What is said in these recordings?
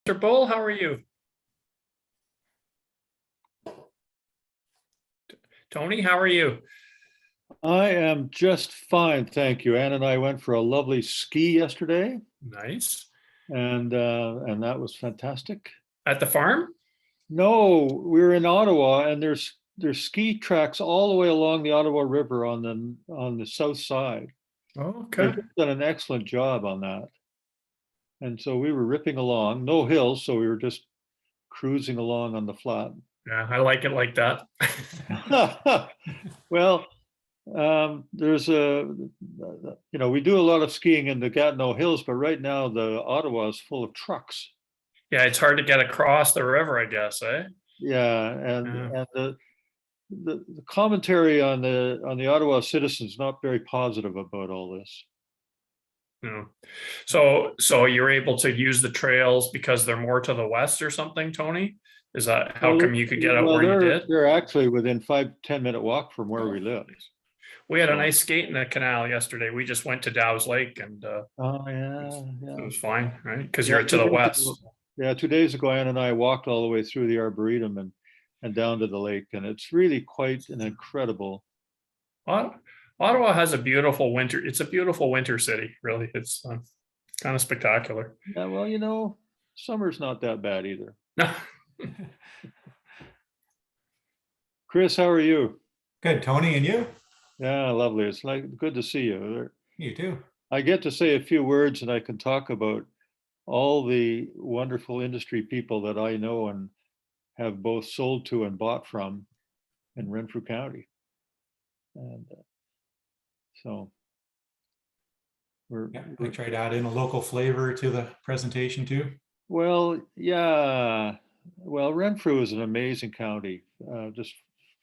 Mr. Bull, how are you? Tony, how are you? I am just fine, thank you. Ann and I went for a lovely ski yesterday, Nice. and that was fantastic. At the farm? No, we were in Ottawa, and there's ski tracks all the way along the Ottawa River on the south side. Okay. They've done an excellent job on that, and so we were ripping along, no hills, so we were just cruising along on the flat. Yeah, I like it like that. Well, there's we do a lot of skiing in the Gatineau Hills, but right now the Ottawa is full of trucks. Yeah, it's hard to get across the river, I guess, eh? Yeah, and Yeah. and the commentary on the Ottawa citizens not very positive about all this. Yeah. So you're able to use the trails because they're more to the west or something, Tony? Is that how Well, come you could get out well, where you they're did? they're actually within 5-10 minute walk from where we live. We had a So- nice skate in the canal yesterday. We just went to Dow's Lake and Oh yeah, it yeah. was fine, right? Because Yeah, you're to the 2 days west. ago- Yeah, 2 days ago, Ann and I walked all the way through the Arboretum and down to the lake, and it's really quite an incredible. Ottawa has a beautiful winter. It's a beautiful winter city, really. It's kind of spectacular. Yeah, well, summer's not that bad either. Kris, how are you? Good, Tony, and you? Yeah, lovely. It's like good to see you. You too. I get to say a few words and I can talk about all the wonderful industry people that I know and have both sold to and bought from in Renfrew County. And so we're, Yeah, I we're tried to add in a local flavor to the presentation too. well, yeah. Well, Renfrew is an amazing county, just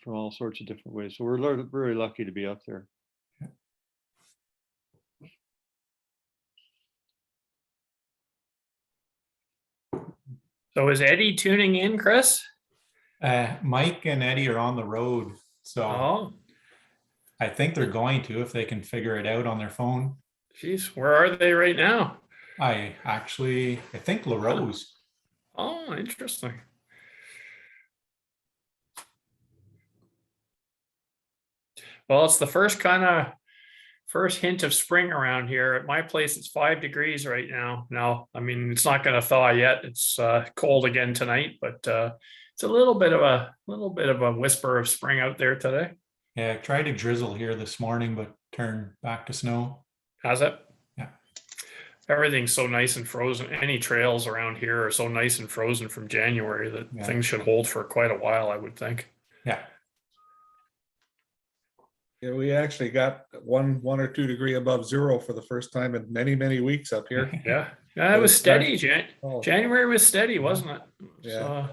from all sorts of different ways. So we're very lucky to be up there. So is Eddie tuning in, Kris? Mike and Eddie are on the road, so Oh, I think they're going to if they can figure it out on their phone. geez, where are they right now? I think LaRose. Oh, interesting. Well, it's the first hint of spring around here. At my place, it's 5 degrees right now. Now, I mean, it's not going to thaw yet. It's cold again tonight, but it's a little bit of a whisper of spring out there today. Yeah, I tried to drizzle here this morning, but turned back to snow. Has it? Yeah. Everything's so nice and frozen. Any trails around here are so nice and frozen from January that Yeah. things should hold for quite a while, I would think. Yeah. Yeah, we actually got one or 2 degree above zero for the first time in many weeks up here. Yeah, it But was it's steady. Oh, January was steady, wasn't it? Yeah. So,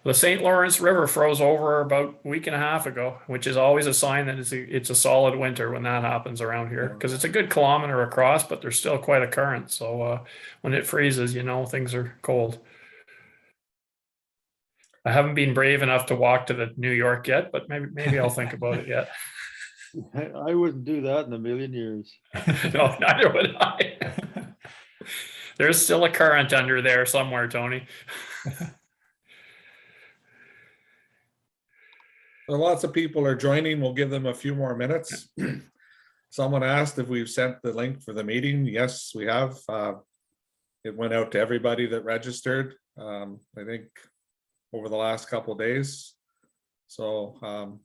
the St. Lawrence River froze over about a week and a half ago, which is always a sign that it's a solid winter when that happens around here, because it's a good kilometer across, but there's still quite a current. So when it freezes, things are cold. I haven't been brave enough to walk to the New York yet, but maybe I'll think about it yet. I wouldn't do that in a million years. No, neither would I. There's still a current under there somewhere, Tony. So lots of people are joining. We'll give them a few more minutes. Someone asked if we've sent the link for the meeting. Yes, we have. It went out to everybody that registered, I think, over the last couple of days. So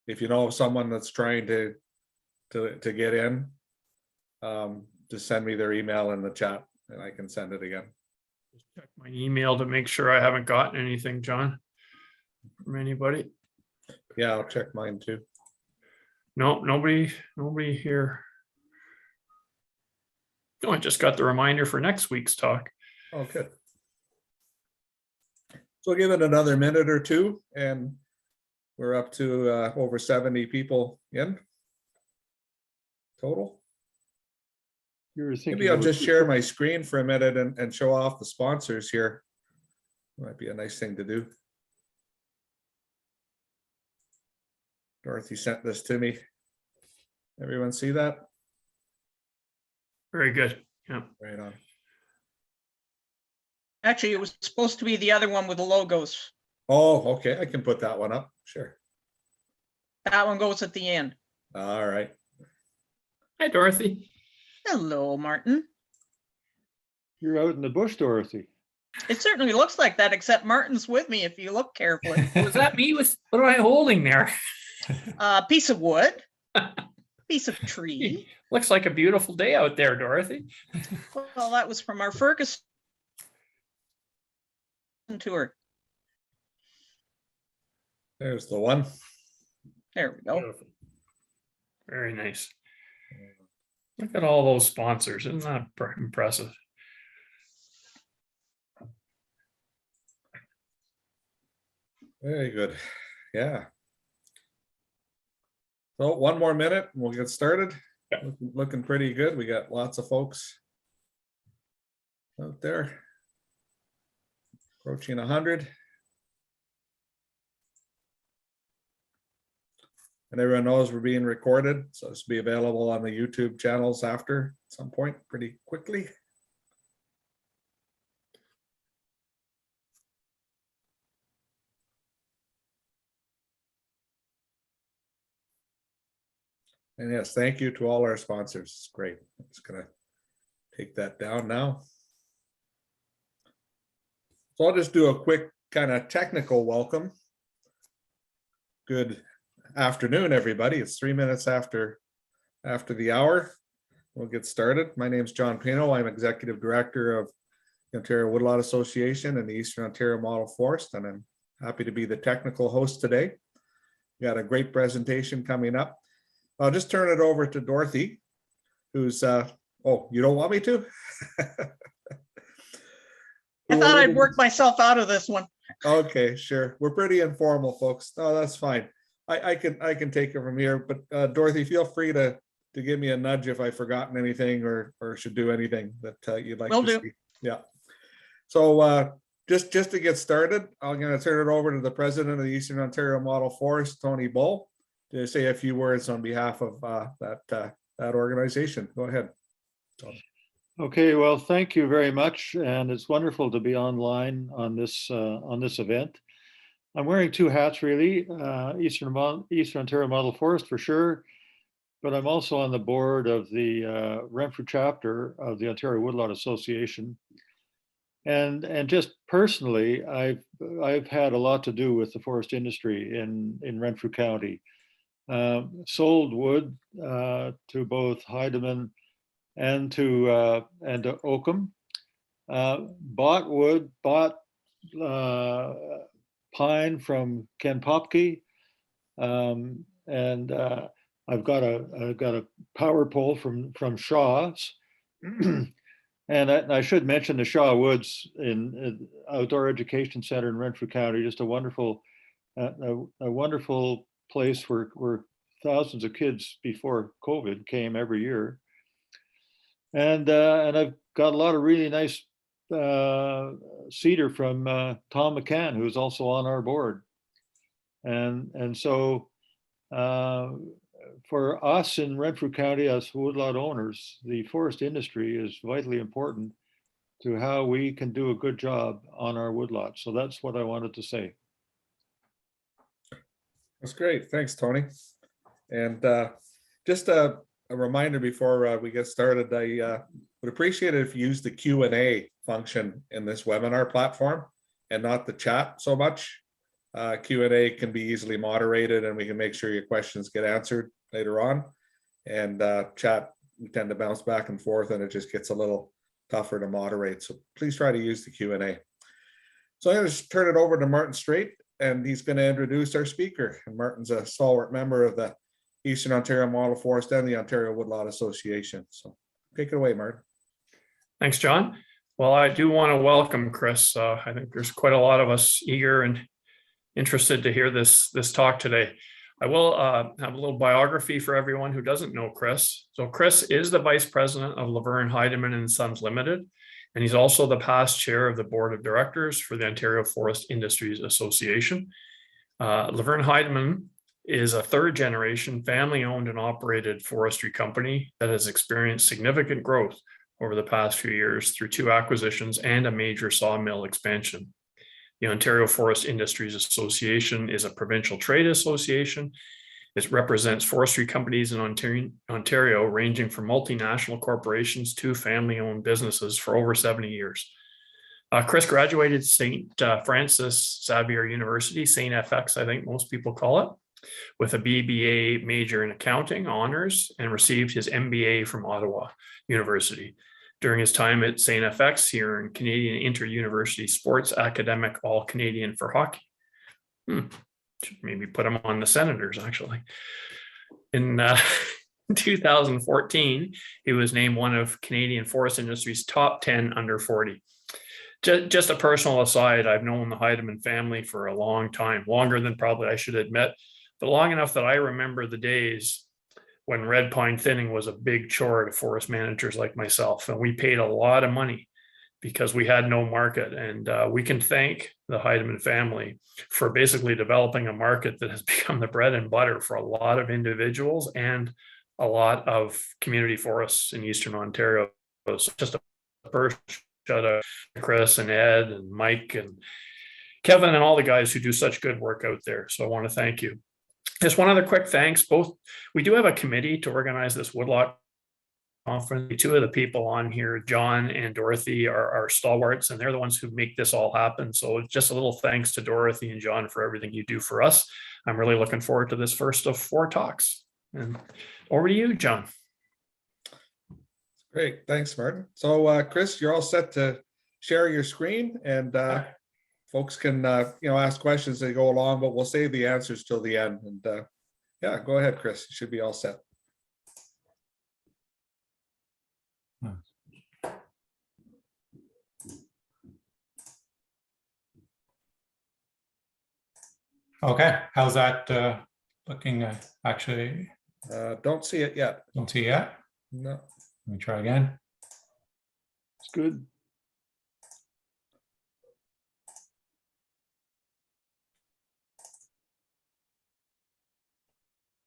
if you know of someone that's trying to get in, just send me their email in the chat and I can send it again. Just check my email to make sure I haven't gotten anything, John, from anybody. Yeah, I'll check mine too. No, nobody here. No, I just got the reminder for next week's talk. Oh, good. So give it another minute or two and we're up to over 70 people in total. You were thinking Maybe I'll about- just share my screen for a minute and show off the sponsors here. Might be a nice thing to do. Dorothy sent this to me. Everyone see that? Very good. Yeah. Right on. Actually, it was supposed to be the other one with the logos. Oh, okay, I can put that one up, sure. That one goes at the end. All right. Hi, Dorothy. Hello, Martin. You're out in the bush, Dorothy. It certainly looks like that, except Martin's with me if you look carefully. Was that me with, what am I holding there? A piece of wood, piece of tree. Looks like a beautiful day out there, Dorothy. Well, that was from our Ferguson tour. There's the one. There we go. Beautiful. Very nice. Look at all those sponsors. Isn't that impressive? Very good. Yeah. So one more minute and we'll get started. Yeah. Looking pretty good. We got lots of folks out there. Approaching 100. And everyone knows we're being recorded, so this will be available on the YouTube channels after at some point pretty quickly. And yes, thank you to all our sponsors. It's great. I'm just gonna take that down now. So I'll just do a quick kind of technical welcome. Good afternoon, everybody. It's 3 minutes after the hour. We'll get started. My name is John Pineau. I'm Executive Director of the Ontario Woodlot Association and the Eastern Ontario Model Forest, and I'm happy to be the technical host today. We got a great presentation coming up. I'll just turn it over to Dorothy, who's, oh, you don't want me to? I thought I'd work myself out of this one. Okay, sure. We're pretty informal, folks. No, that's fine. I can take it from here, but Dorothy, feel free to give me a nudge if I've forgotten anything or should do anything that you'd like Will to do. see. Yeah. So just to get started, I'm going to turn it over to the president of the Eastern Ontario Model Forest, Tony Bull, to say a few words on behalf of that organization. Go ahead. Okay, well, thank you very much, and it's wonderful to be online on this event. I'm wearing two hats, really. Eastern Ontario Model Forest for sure, but I'm also on the board of the Renfrew chapter of the Ontario Woodlot Association. And just personally, I've had a lot to do with the forest industry in Renfrew County. Sold wood to both Heideman and to Oakham. Bought pine from Ken Popke, and I've got a power pole from Shaw's. And I should mention the Shaw Woods in Outdoor Education Center in Renfrew County, just a wonderful place where thousands of kids before COVID came every year. And I've got a lot of really nice cedar from Tom McCann, who's also on our board. And so for us in Renfrew County as woodlot owners, the forest industry is vitally important to how we can do a good job on our woodlot. So that's what I wanted to say. That's great. Thanks, Tony. And just a reminder before we get started, I would appreciate it if you use the Q&A function in this webinar platform and not the chat so much. Q&A can be easily moderated and we can make sure your questions get answered later on. And chat, we tend to bounce back and forth and it just gets a little tougher to moderate. So please try to use the Q&A. So I'm going to just turn it over to Martin Straight, and he's going to introduce our speaker. And Martin's a stalwart member of the Eastern Ontario Model Forest and the Ontario Woodlot Association. So take it away, Martin. Thanks, John. Well, I do want to welcome Kris. I think there's quite a lot of us eager and interested to hear this talk today. I will have a little biography for everyone who doesn't know Kris. So Kris is the vice president of Lavern, Heideman and Sons Limited, and he's also the past chair of the board of directors for the Ontario Forest Industries Association. Lavern Heideman is a third generation family owned and operated forestry company that has experienced significant growth over the past few years through 2 acquisitions and a major sawmill expansion. The Ontario Forest Industries Association is a provincial trade association. It represents forestry companies in Ontario, ranging from multinational corporations to family-owned businesses for over 70 years. Kris graduated St. Francis Xavier University, St. FX, I think most people call it, with a BBA major in accounting honors, and received his MBA from Ottawa University. During his time at St. FX, he earned Canadian Inter-University Sports Academic All-Canadian for hockey. Should maybe put him on the Senators, actually. In 2014, he was named one of Canadian Forest Industry's top 10 under 40. Just a personal aside, I've known the Heideman family for a long time, longer than probably I should admit, but long enough that I remember the days when red pine thinning was a big chore to forest managers like myself. And we paid a lot of money because we had no market. And we can thank the Heideman family for basically developing a market that has become the bread and butter for a lot of individuals and a lot of community forests in Eastern Ontario. So just a first shout out to Kris and Ed and Mike and Kevin and all the guys who do such good work out there. So I want to thank you. Just one other quick thanks. We do have a committee to organize this Woodlot conference. 2 of the people on here, John and Dorothy, are stalwarts, and they're the ones who make this all happen. So just a little thanks to Dorothy and John for everything you do for us. I'm really looking forward to this first of 4 talks. And over to you, John. Great, thanks, Martin. So Kris, you're all set to share your screen, and folks can ask questions as they go along, but we'll save the answers till the end. And yeah, go ahead, Kris. You should be all set. Okay, how's that looking? Actually, Don't see it yet. don't see it yet. No. Let me try again. It's good.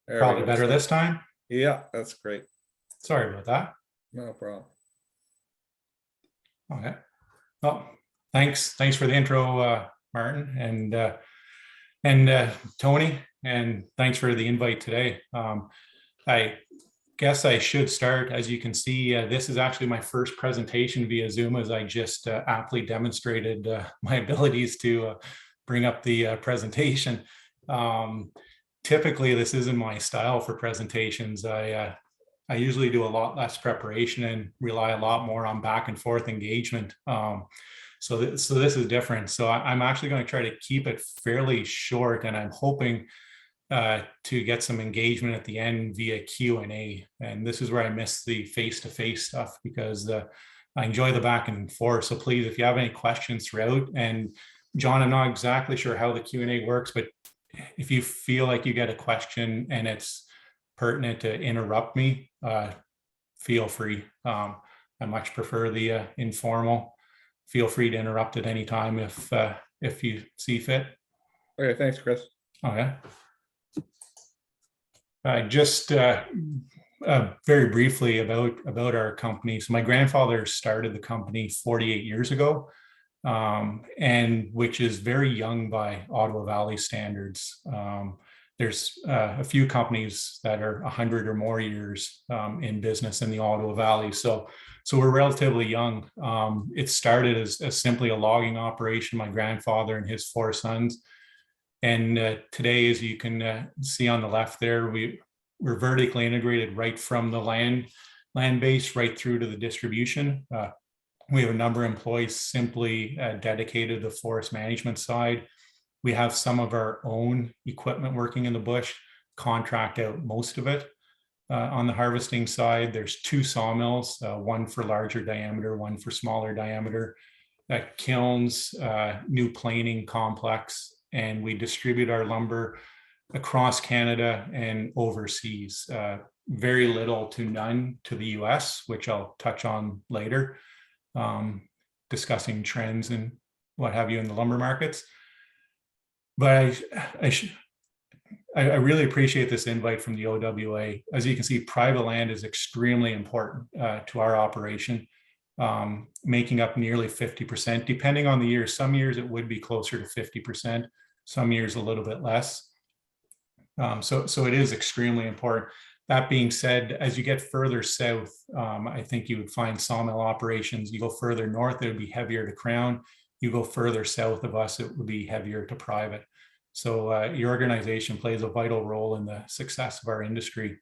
There we Probably go. better this time. Yeah, that's great. Sorry about that. No problem. Okay. Well, thanks for the intro, Martin and Tony, and thanks for the invite today. I guess I should start. As you can see, this is actually my first presentation via Zoom, as I just aptly demonstrated my abilities to bring up the presentation. Typically, this isn't my style for presentations. I usually do a lot less preparation and rely a lot more on back and forth engagement. So this is different. So I'm actually going to try to keep it fairly short, and I'm hoping to get some engagement at the end via Q&A. And this is where I miss the face-to-face stuff, because I enjoy the back and forth. So please, if you have any questions throughout, and John, I'm not exactly sure how the Q&A works, but if you feel like you get a question and it's pertinent to interrupt me, feel free. I much prefer the informal. Feel free to interrupt at any time if you see fit. Okay, thanks, Kris. Okay. Just very briefly about our company. So my grandfather started the company 48 years ago, and which is very young by Ottawa Valley standards. There's a few companies that are 100 or more years in business in the Ottawa Valley. So we're relatively young. It started as simply a logging operation, my grandfather and his 4 sons. And today, as you can see on the left there, we're vertically integrated right from the land base right through to the distribution. We have a number of employees simply dedicated to the forest management side. We have some of our own equipment working in the bush, contract out most of it. On the harvesting side, there's 2 sawmills, one for larger diameter, one for smaller diameter, kilns, new planing complex, and we distribute our lumber across Canada and overseas. Very little to none to the US, which I'll touch on later, discussing trends and what have you in the lumber markets. But I really appreciate this invite from the OWA. As you can see, private land is extremely important to our operation. making up nearly 50%, depending on the year. Some years it would be closer to 50%, some years a little bit less. So it is extremely important. That being said, as you get further south, I think you would find sawmill operations. You go further north, it would be heavier to Crown. You go further south of us, it would be heavier to private. So your organization plays a vital role in the success of our industry.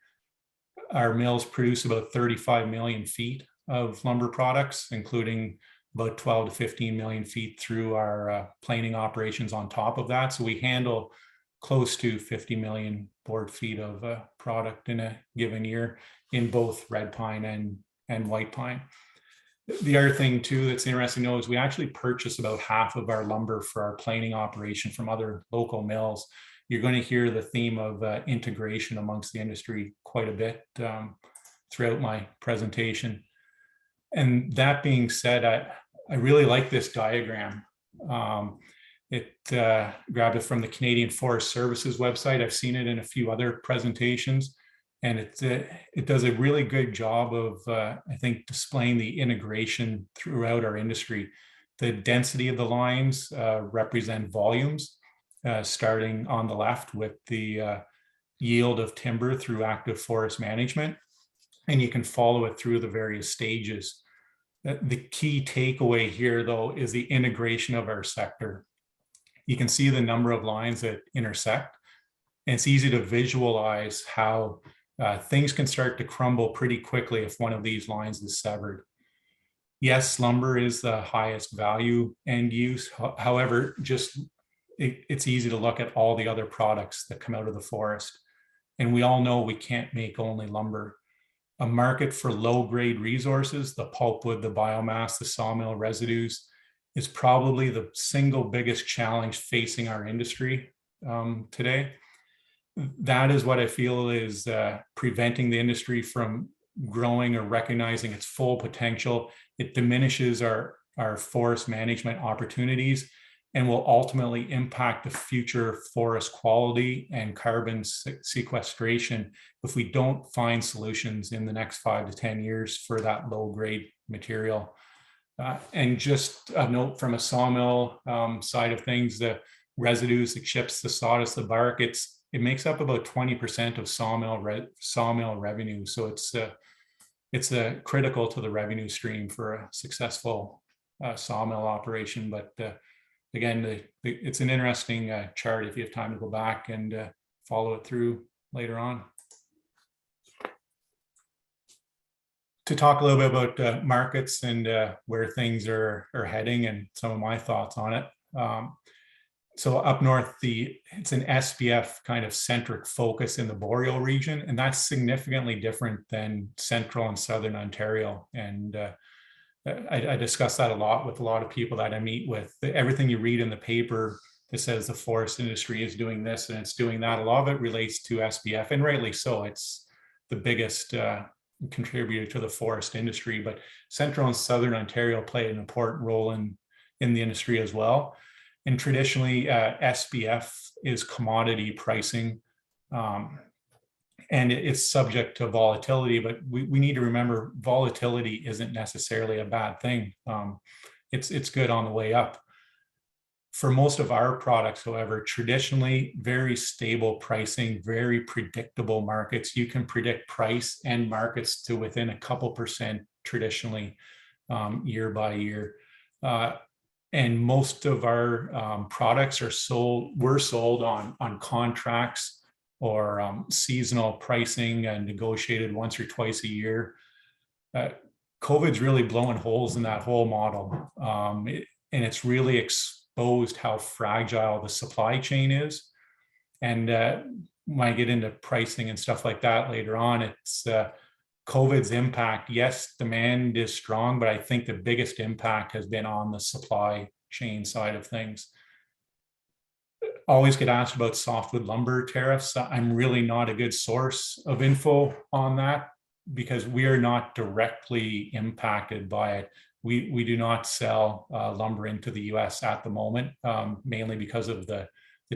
Our mills produce about 35 million feet of lumber products, including about 12 to 15 million feet through our planing operations on top of that. So we handle close to 50 million board feet of product in a given year in both red pine and white pine. The other thing too that's interesting to know is we actually purchase about half of our lumber for our planing operation from other local mills. You're going to hear the theme of integration amongst the industry quite a bit throughout my presentation. And that being said, I really like this diagram. Grabbed it from the Canadian Forest Services website. I've seen it in a few other presentations, and it does a really good job of, I think, displaying the integration throughout our industry. The density of the lines represent volumes, starting on the left with the yield of timber through active forest management, and you can follow it through the various stages. The key takeaway here, though, is the integration of our sector. You can see the number of lines that intersect, and it's easy to visualize how things can start to crumble pretty quickly if one of these lines is severed. Yes, lumber is the highest value end use. However, it's easy to look at all the other products that come out of the forest. And we all know we can't make only lumber. A market for low-grade resources, the pulpwood, the biomass, the sawmill residues, is probably the single biggest challenge facing our industry today. That is what I feel is preventing the industry from growing or recognizing its full potential. It diminishes our forest management opportunities and will ultimately impact the future forest quality and carbon sequestration if we don't find solutions in the next 5 to 10 years for that low-grade material. And just a note from a sawmill side of things, the residues, the chips, the sawdust, the bark, it makes up about 20% of sawmill revenue. So it's critical to the revenue stream for a successful sawmill operation. But again, it's an interesting chart if you have time to go back and follow it through later on. To talk a little bit about markets and where things are heading and some of my thoughts on it. So up north, it's an SPF kind of centric focus in the Boreal region, and that's significantly different than central and southern Ontario. And I discuss that a lot with a lot of people that I meet with. Everything you read in the paper that says the forest industry is doing this and it's doing that, a lot of it relates to SPF, and rightly so. It's the biggest contributor to the forest industry, but central and southern Ontario play an important role in the industry as well. And traditionally, SPF is commodity pricing, and it's subject to volatility, but we need to remember volatility isn't necessarily a bad thing. It's good on the way up. For most of our products, however, traditionally very stable pricing, very predictable markets. You can predict price and markets to within a couple percent traditionally year by year. And most of our products were sold on contracts or seasonal pricing and negotiated once or twice a year. COVID's really blowing holes in that whole model. And it's really exposed how fragile the supply chain is. And when I get into pricing and stuff like that later on, it's COVID's impact. Yes, demand is strong, but I think the biggest impact has been on the supply chain side of things. Always get asked about softwood lumber tariffs. I'm really not a good source of info on that because we are not directly impacted by it. We do not sell lumber into the US at the moment, mainly because of the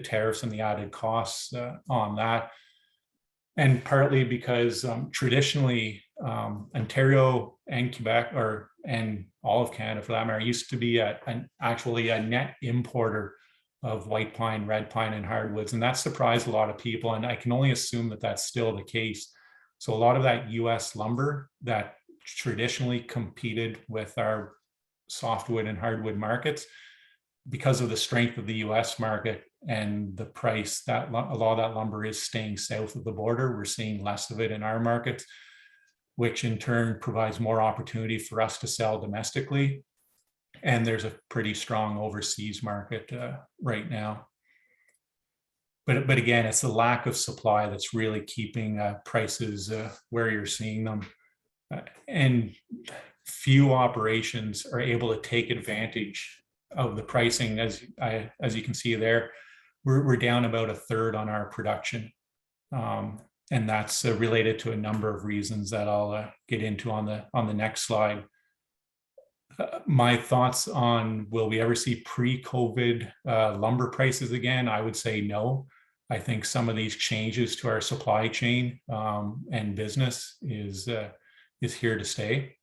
tariffs and the added costs on that. And partly because traditionally Ontario and Quebec, and all of Canada for that matter, used to be actually a net importer of white pine, red pine, and hardwoods, and that surprised a lot of people. And I can only assume that that's still the case. So a lot of that U.S. lumber that traditionally competed with our softwood and hardwood markets, because of the strength of the U.S. market and the price, that a lot of that lumber is staying south of the border. We're seeing less of it in our markets, which in turn provides more opportunity for us to sell domestically. And there's a pretty strong overseas market right now. But again, it's the lack of supply that's really keeping prices where you're seeing them. And few operations are able to take advantage of the pricing. As you can see there, we're down about a third on our production. And that's related to a number of reasons that I'll get into on the next slide. My thoughts on, will we ever see pre-COVID lumber prices again? I would say no. I think some of these changes to our supply chain and business is here to stay.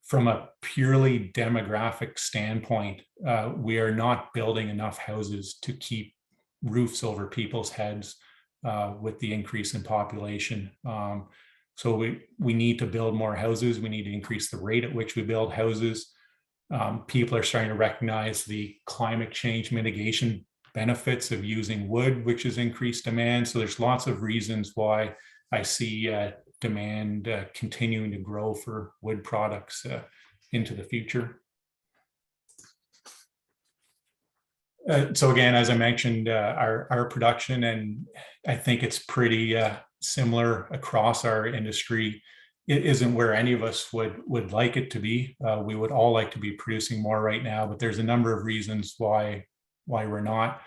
From a purely demographic standpoint, we are not building enough houses to keep roofs over people's heads with the increase in population. So we need to build more houses. We need to increase the rate at which we build houses. People are starting to recognize the climate change mitigation benefits of using wood, which has increased demand. So there's lots of reasons why I see demand continuing to grow for wood products into the future. So again, as I mentioned, our production, and I think it's pretty similar across our industry, it isn't where any of us would like it to be. We would all like to be producing more right now, but there's a number of reasons why we're not.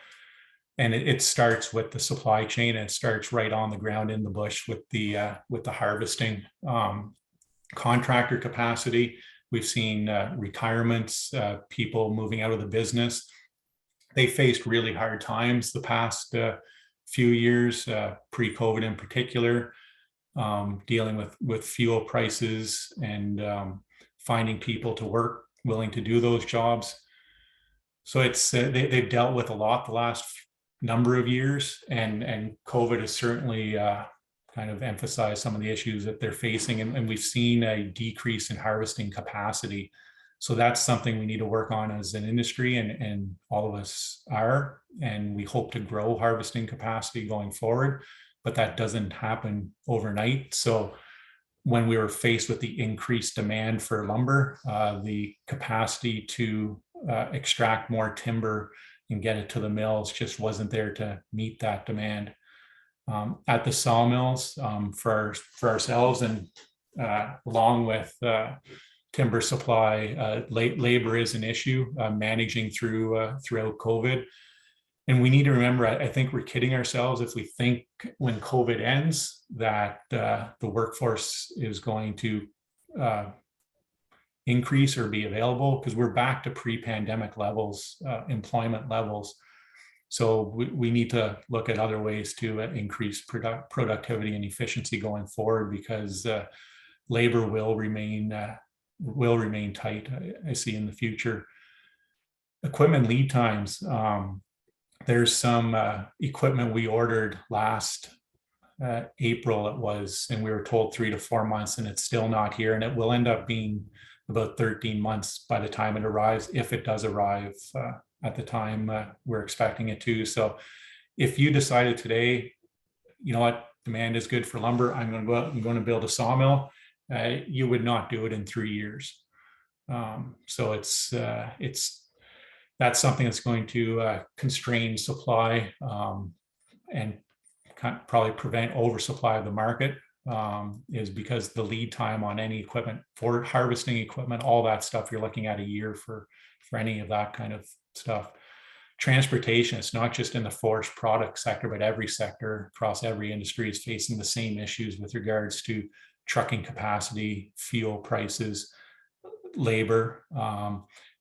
And it starts with the supply chain, and it starts right on the ground in the bush with the harvesting. Contractor capacity, we've seen retirements, people moving out of the business. They faced really hard times the past few years, pre-COVID in particular, dealing with fuel prices and finding people to work willing to do those jobs. So it's they've dealt with a lot the last number of years, and COVID has certainly kind of emphasized some of the issues that they're facing, and we've seen a decrease in harvesting capacity. So that's something we need to work on as an industry, and all of us are, and we hope to grow harvesting capacity going forward, but that doesn't happen overnight. So when we were faced with the increased demand for lumber, the capacity to extract more timber and get it to the mills just wasn't there to meet that demand. At the sawmills, for ourselves, and along with timber supply, labor is an issue, managing throughout COVID. And we need to remember, I think we're kidding ourselves if we think when COVID ends that the workforce is going to increase or be available, because we're back to pre-pandemic levels, employment levels. So we need to look at other ways to increase productivity and efficiency going forward, because labor will remain tight, I see in the future. Equipment lead times. There's some equipment we ordered last April, it was, and we were told 3 to 4 months, and it's still not here, and it will end up being about 13 months by the time it arrives, if it does arrive at the time we're expecting it to. So if you decided today, you know what, demand is good for lumber, I'm going to go out, I'm going to build a sawmill, you would not do it in 3 years. So that's something that's going to constrain supply and probably prevent oversupply of the market, is because the lead time on any equipment, for harvesting equipment, all that stuff, you're looking at a year for any of that kind of stuff. Transportation, it's not just in the forest product sector, but every sector across every industry is facing the same issues with regards to trucking capacity, fuel prices, labor.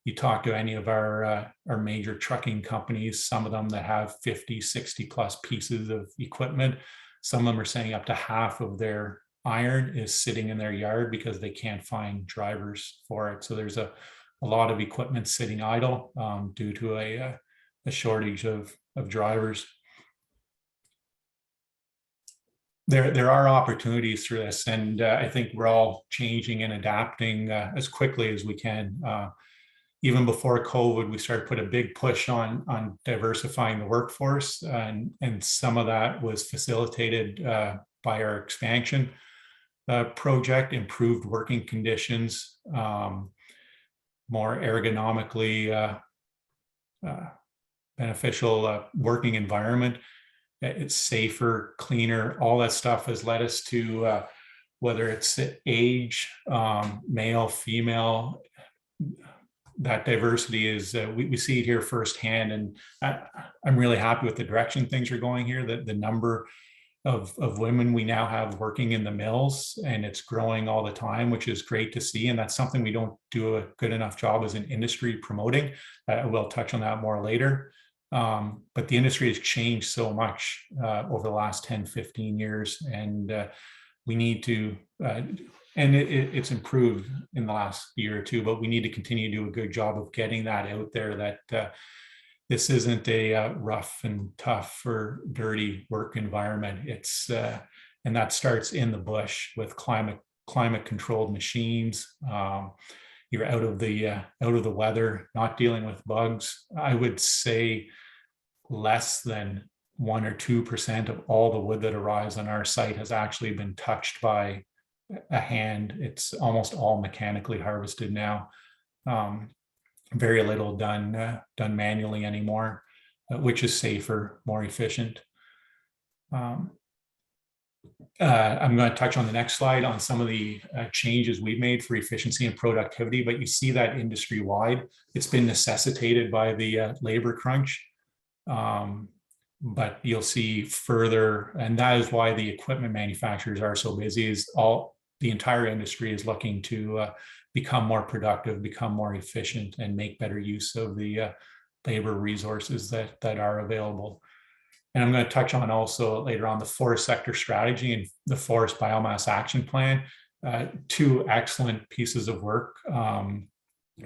you talk to any of our major trucking companies, some of them that have 50, 60 plus pieces of equipment, some of them are saying up to half of their iron is sitting in their yard because they can't find drivers for it. So there's a lot of equipment sitting idle due to a shortage of drivers. There are opportunities through this, and I think we're all changing and adapting as quickly as we can. Even before COVID, we started to put a big push on diversifying the workforce, and some of that was facilitated by our expansion project, improved working conditions, more ergonomically beneficial working environment. It's safer, cleaner. All that stuff has led us to whether it's age, male, female, that diversity is, we see it here firsthand. And I'm really happy with the direction things are going here, the number of women we now have working in the mills, and it's growing all the time, which is great to see. And that's something we don't do a good enough job as an industry promoting. We'll touch on that more later. But the industry has changed so much over the last 10, 15 years, and we need to, and it's improved in the last year or two, but we need to continue to do a good job of getting that out there, that this isn't a rough and tough or dirty work environment. It's and that starts in the bush with climate controlled machines. You're out of the weather, not dealing with bugs. I would say less than 1 or 2% of all the wood that arrives on our site has actually been touched by a hand. It's almost all mechanically harvested now. Very little done manually anymore, which is safer, more efficient. I'm going to touch on the next slide on some of the changes we've made for efficiency and productivity, but you see that industry wide. It's been necessitated by the labor crunch, but you'll see further, and that is why the equipment manufacturers are so busy, is the entire industry is looking to become more productive, become more efficient, and make better use of the labor resources that are available. And I'm going to touch on also later on the forest sector strategy and the forest biomass action plan, two excellent pieces of work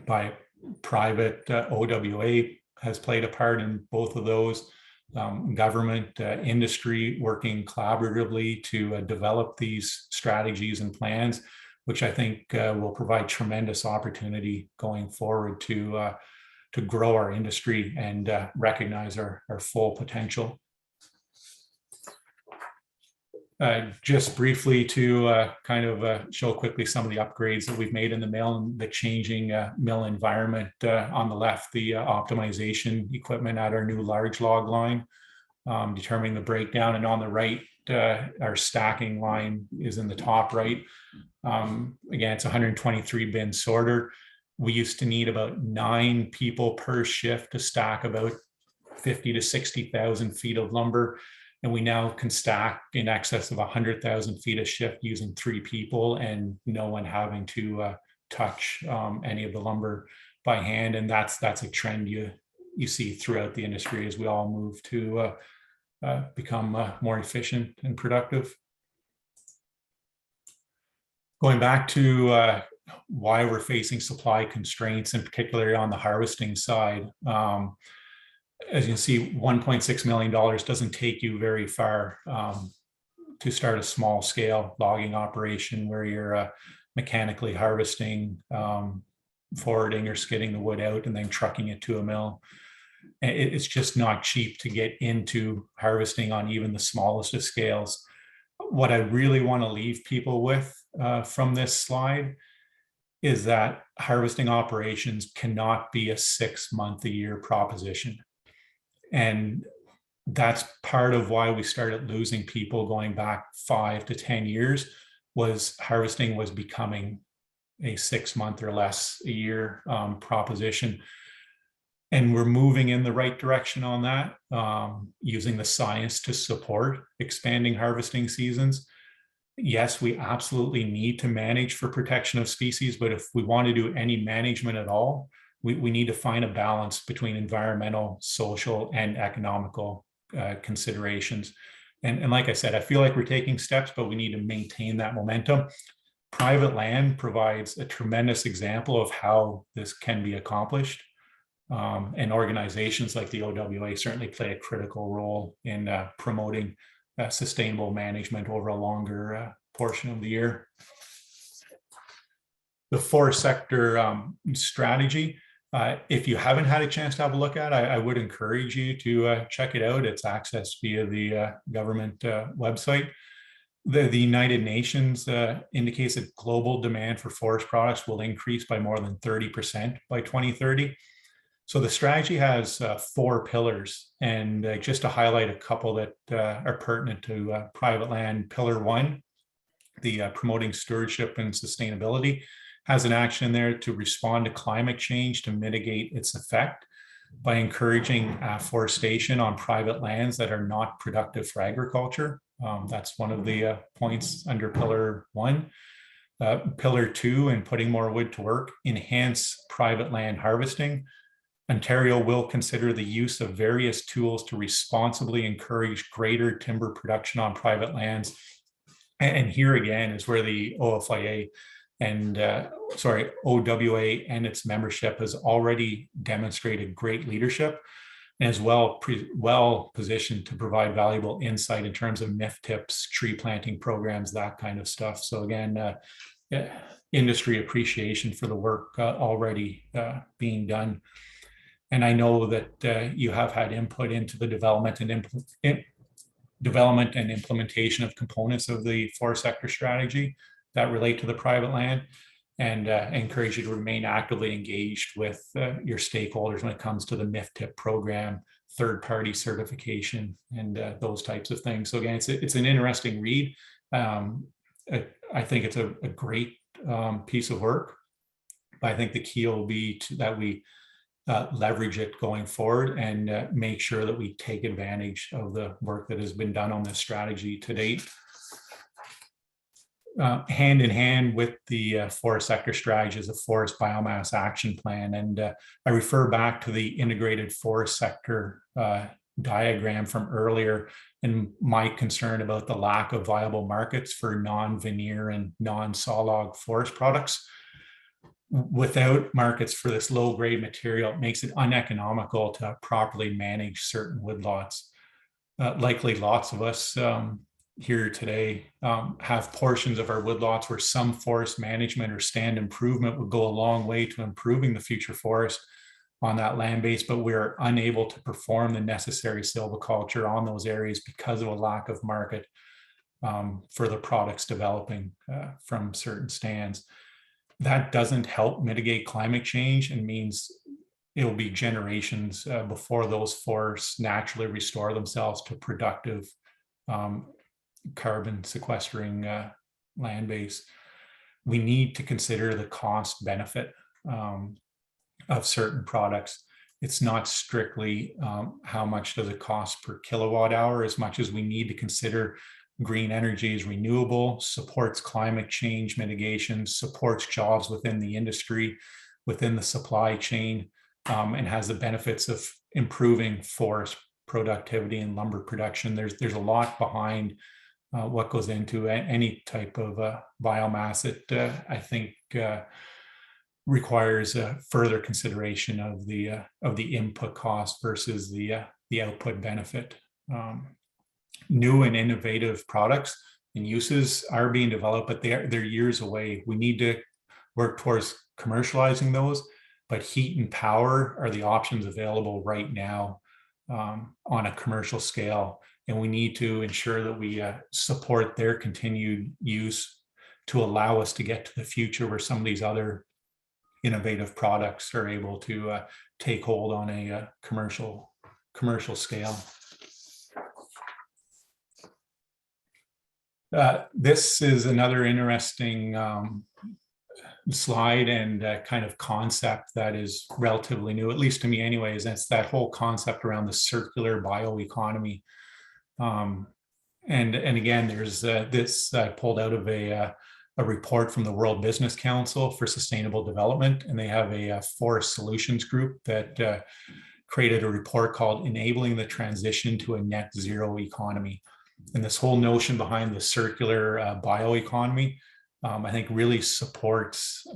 by private. OWA has played a part in both of those. Government, industry working collaboratively to develop these strategies and plans, which I think will provide tremendous opportunity going forward to grow our industry and recognize our full potential. Just briefly to kind of show quickly some of the upgrades that we've made in the mill and the changing mill environment. On the left, the optimization equipment at our new large log line, determining the breakdown, and on the right, our stacking line is in the top right. Again, it's 123 bin sorter. We used to need about 9 people per shift to stack about 50 to 60,000 feet of lumber. And we now can stack in excess of 100,000 feet a shift using 3 people and no one having to touch any of the lumber by hand. And that's a trend you see throughout the industry as we all move to become more efficient and productive. Going back to why we're facing supply constraints, in particular on the harvesting side. As you can see, $1.6 million doesn't take you very far to start a small scale logging operation where you're mechanically harvesting, forwarding or skidding the wood out and then trucking it to a mill. It's just not cheap to get into harvesting on even the smallest of scales. What I really want to leave people with from this slide is that harvesting operations cannot be a 6-month-a-year proposition. And that's part of why we started losing people going back 5 to 10 years, was harvesting was becoming a 6-month or less a year proposition. And we're moving in the right direction on that, using the science to support expanding harvesting seasons. Yes, we absolutely need to manage for protection of species, but if we want to do any management at all, we need to find a balance between environmental, social, and economical considerations. And like I said, I feel like we're taking steps, but we need to maintain that momentum. Private land provides a tremendous example of how this can be accomplished. And organizations like the OWA certainly play a critical role in promoting sustainable management over a longer portion of the year. The forest sector strategy, if you haven't had a chance to have a look at, I would encourage you to check it out. It's accessed via the government website. The United Nations indicates that global demand for forest products will increase by more than 30% by 2030. So the strategy has 4 pillars, and just to highlight a couple that are pertinent to private land. Pillar 1, the promoting stewardship and sustainability, has an action in there to respond to climate change to mitigate its effect by encouraging afforestation on private lands that are not productive for agriculture. That's one of the points under Pillar 1. Pillar 2, in putting more wood to work, enhance private land harvesting. Ontario will consider the use of various tools to responsibly encourage greater timber production on private lands. And here again is where the OFIA and OWA and its membership has already demonstrated great leadership and is well positioned to provide valuable insight in terms of MIF tips, tree planting programs, that kind of stuff. So again, industry appreciation for the work already being done. And I know that you have had input into the development and implementation of components of the forest sector strategy that relate to the private land, and encourage you to remain actively engaged with your stakeholders when it comes to the MIF tip program, third-party certification, and those types of things. So again, it's an interesting read. I think it's a great piece of work, but I think the key will be that we leverage it going forward and make sure that we take advantage of the work that has been done on this strategy to date. Hand in hand with the forest sector strategy is a forest biomass action plan. And I refer back to the integrated forest sector diagram from earlier and my concern about the lack of viable markets for non-veneer and non-sawlog forest products. Without markets for this low-grade material, it makes it uneconomical to properly manage certain woodlots. Likely lots of us here today have portions of our woodlots where some forest management or stand improvement would go a long way to improving the future forest on that land base, but we're unable to perform the necessary silviculture on those areas because of a lack of market for the products developing from certain stands. That doesn't help mitigate climate change and means it'll be generations before those forests naturally restore themselves to productive carbon sequestering land base. We need to consider the cost benefit of certain products. It's not strictly how much does it cost per kilowatt hour, as much as we need to consider green energy is renewable, supports climate change mitigation, supports jobs within the industry, within the supply chain, and has the benefits of improving forest productivity and lumber production. There's a lot behind what goes into any type of biomass that I think requires further consideration of the input cost versus the output benefit. New and innovative products and uses are being developed, but they're years away. We need to work towards commercializing those, but heat and power are the options available right now on a commercial scale. And we need to ensure that we support their continued use to allow us to get to the future where some of these other innovative products are able to take hold on a commercial scale. This is another interesting slide and kind of concept that is relatively new, at least to me anyways. That's that whole concept around the circular bioeconomy. And again, there's this I pulled out of a a report from the World Business Council for Sustainable Development, and they have a forest solutions group that created a report called Enabling the Transition to a Net Zero Economy. And this whole notion behind the circular bioeconomy, I think really supports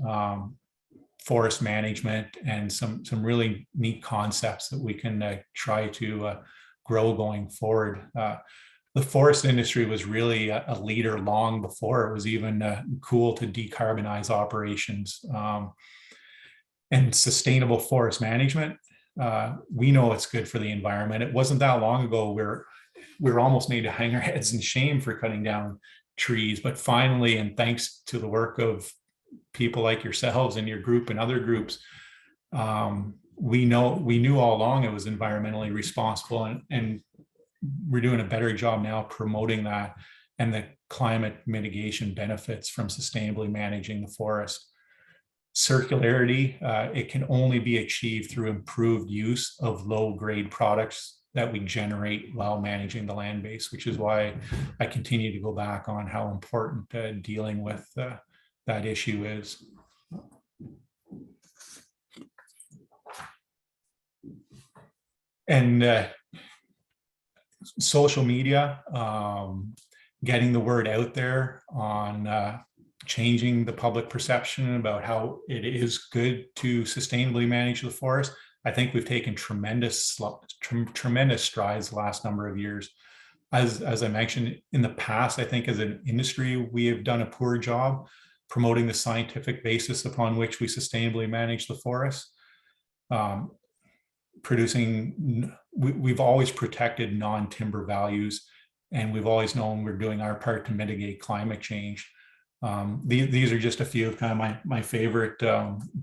forest management and some really neat concepts that we can try to grow going forward. The forest industry was really a leader long before it was even cool to decarbonize operations. And sustainable forest management, we know it's good for the environment. It wasn't that long ago where we're almost made to hang our heads in shame for cutting down trees, but finally, and thanks to the work of people like yourselves and your group and other groups, we knew all along it was environmentally responsible, and we're doing a better job now promoting that and the climate mitigation benefits from sustainably managing the forest. Circularity, it can only be achieved through improved use of low-grade products that we generate while managing the land base, which is why I continue to go back on how important dealing with that issue is. And social media, getting the word out there on changing the public perception about how it is good to sustainably manage the forest. I think we've taken tremendous strides the last number of years. As I mentioned in the past, I think as an industry, we have done a poor job promoting the scientific basis upon which we sustainably manage the forest. We've always protected non-timber values, and we've always known we're doing our part to mitigate climate change. These are just a few of kind of my favorite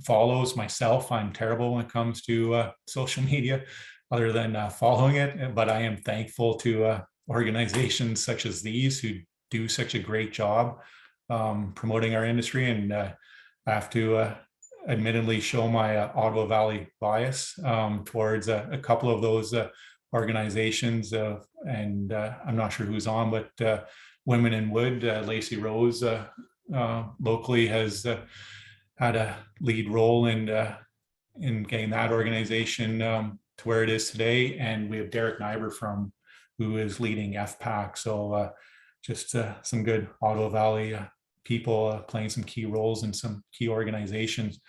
follows. Myself, I'm terrible when it comes to social media, other than following it, but I am thankful to organizations such as these who do such a great job promoting our industry. And I have to admittedly show my Ottawa Valley bias towards a couple of those organizations, and I'm not sure who's on, but Women in Wood, Lacey Rose locally has had a lead role in getting that organization to where it is today. And we have Derek Nyber who is leading FPAC. So just some good Ottawa Valley people playing some key roles in some key organizations.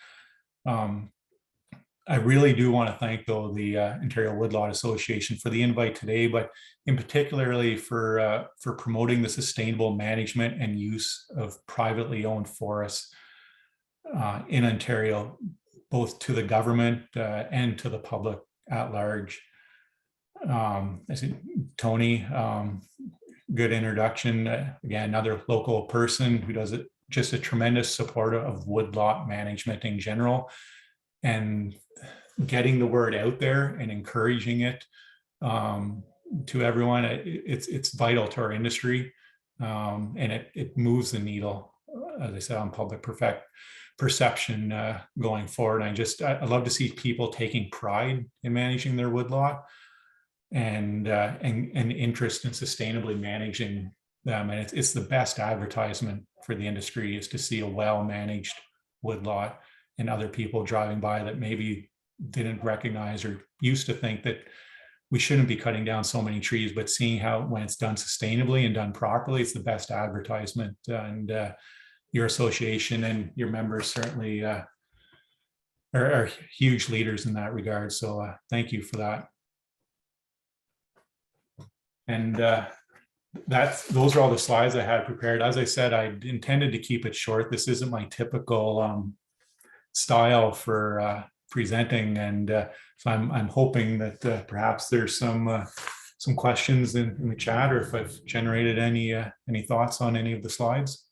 I really do want to thank, though, the Ontario Woodlot Association for the invite today, but in particularly for promoting the sustainable management and use of privately owned forests in Ontario, both to the government and to the public at large. I see Tony, good introduction. Again, another local person who does it, just a tremendous supporter of woodlot management in general, and getting the word out there and encouraging it to everyone. It's vital to our industry, and it moves the needle, as I said, on public perception going forward. I love to see people taking pride in managing their woodlot and interest in sustainably managing them. And it's the best advertisement for the industry, is to see a well-managed woodlot, and other people driving by that maybe didn't recognize or used to think that we shouldn't be cutting down so many trees, but seeing how when it's done sustainably and done properly, it's the best advertisement. And your association and your members certainly are huge leaders in that regard. So thank you for that. And those are all the slides I had prepared. As I said, I intended to keep it short. This isn't my typical style for presenting, and so I'm hoping that perhaps there's some questions in the chat, or if I've generated any thoughts on any of the slides.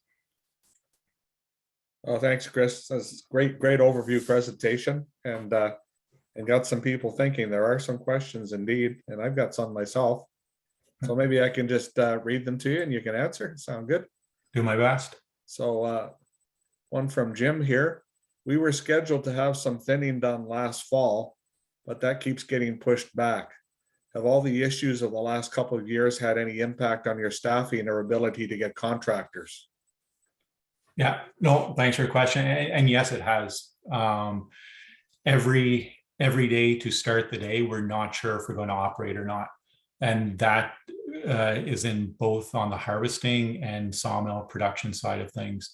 Oh, thanks, Kris. That's great overview presentation, and got some people thinking. There are some questions indeed, and I've got some myself. So maybe I can just read them to you and you can answer. Sound good? Do my best. So one from Jim here. We were scheduled to have some thinning done last fall, but that keeps getting pushed back. Have all the issues of the last couple of years had any impact on your staffing or ability to get contractors? Yeah, no, thanks for your question. And yes, it has. Every day to start the day, we're not sure if we're going to operate or not. And that is in both on the harvesting and sawmill production side of things.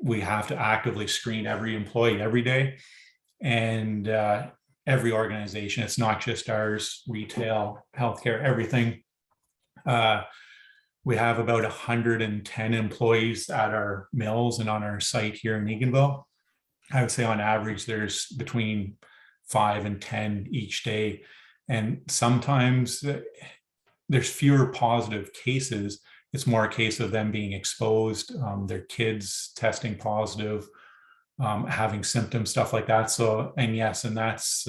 We have to actively screen every employee every day, and every organization. It's not just ours, retail, healthcare, everything. We have about 110 employees at our mills and on our site here in Eganville. I would say on average, there's between 5 and 10 each day. And sometimes there's fewer positive cases. It's more a case of them being exposed, their kids testing positive, having symptoms, stuff like that. So, and yes, and that's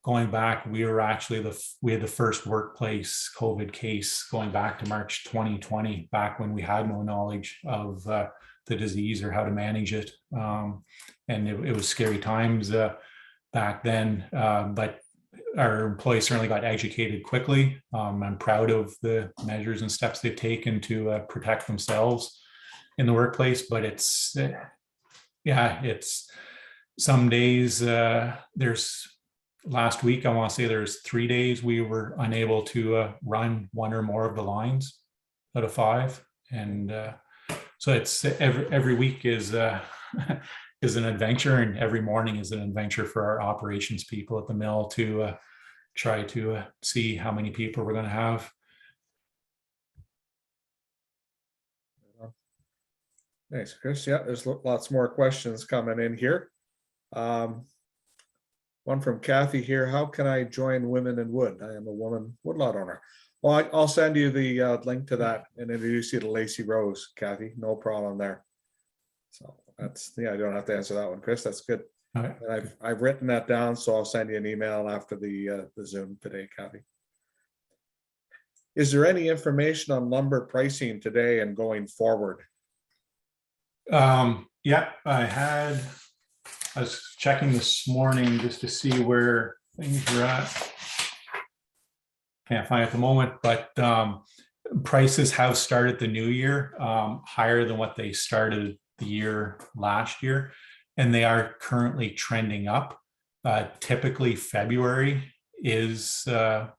going back, we were actually we had the first workplace COVID case going back to March 2020, back when we had no knowledge of the disease or how to manage it. And it was scary times back then, but our employees certainly got educated quickly. I'm proud of the measures and steps they've taken to protect themselves in the workplace, but it's, yeah, it's some days there's, last week, I want to say there's 3 days we were unable to run one or more of the lines out of 5. And so it's every week is is an adventure, and every morning is an adventure for our operations people at the mill to try to see how many people we're going to have. Thanks, Kris. Yeah, there's lots more questions coming in here. One from Kathy here. How can I join Women in Wood? I am a woman woodlot owner. Well, I'll send you the link to that and introduce you to Lacey Rose, Kathy. No problem there. So that's, yeah, I don't have to answer that one, Kris. That's good. Okay. And I've written that down, so I'll send you an email after the Zoom today, Kathy. Is there any information on lumber pricing today and going forward? Yeah, I was checking this morning just to see where things are at. Can't find it at the moment, but prices have started the new year higher than what they started the year last year, and they are currently trending up. Typically February is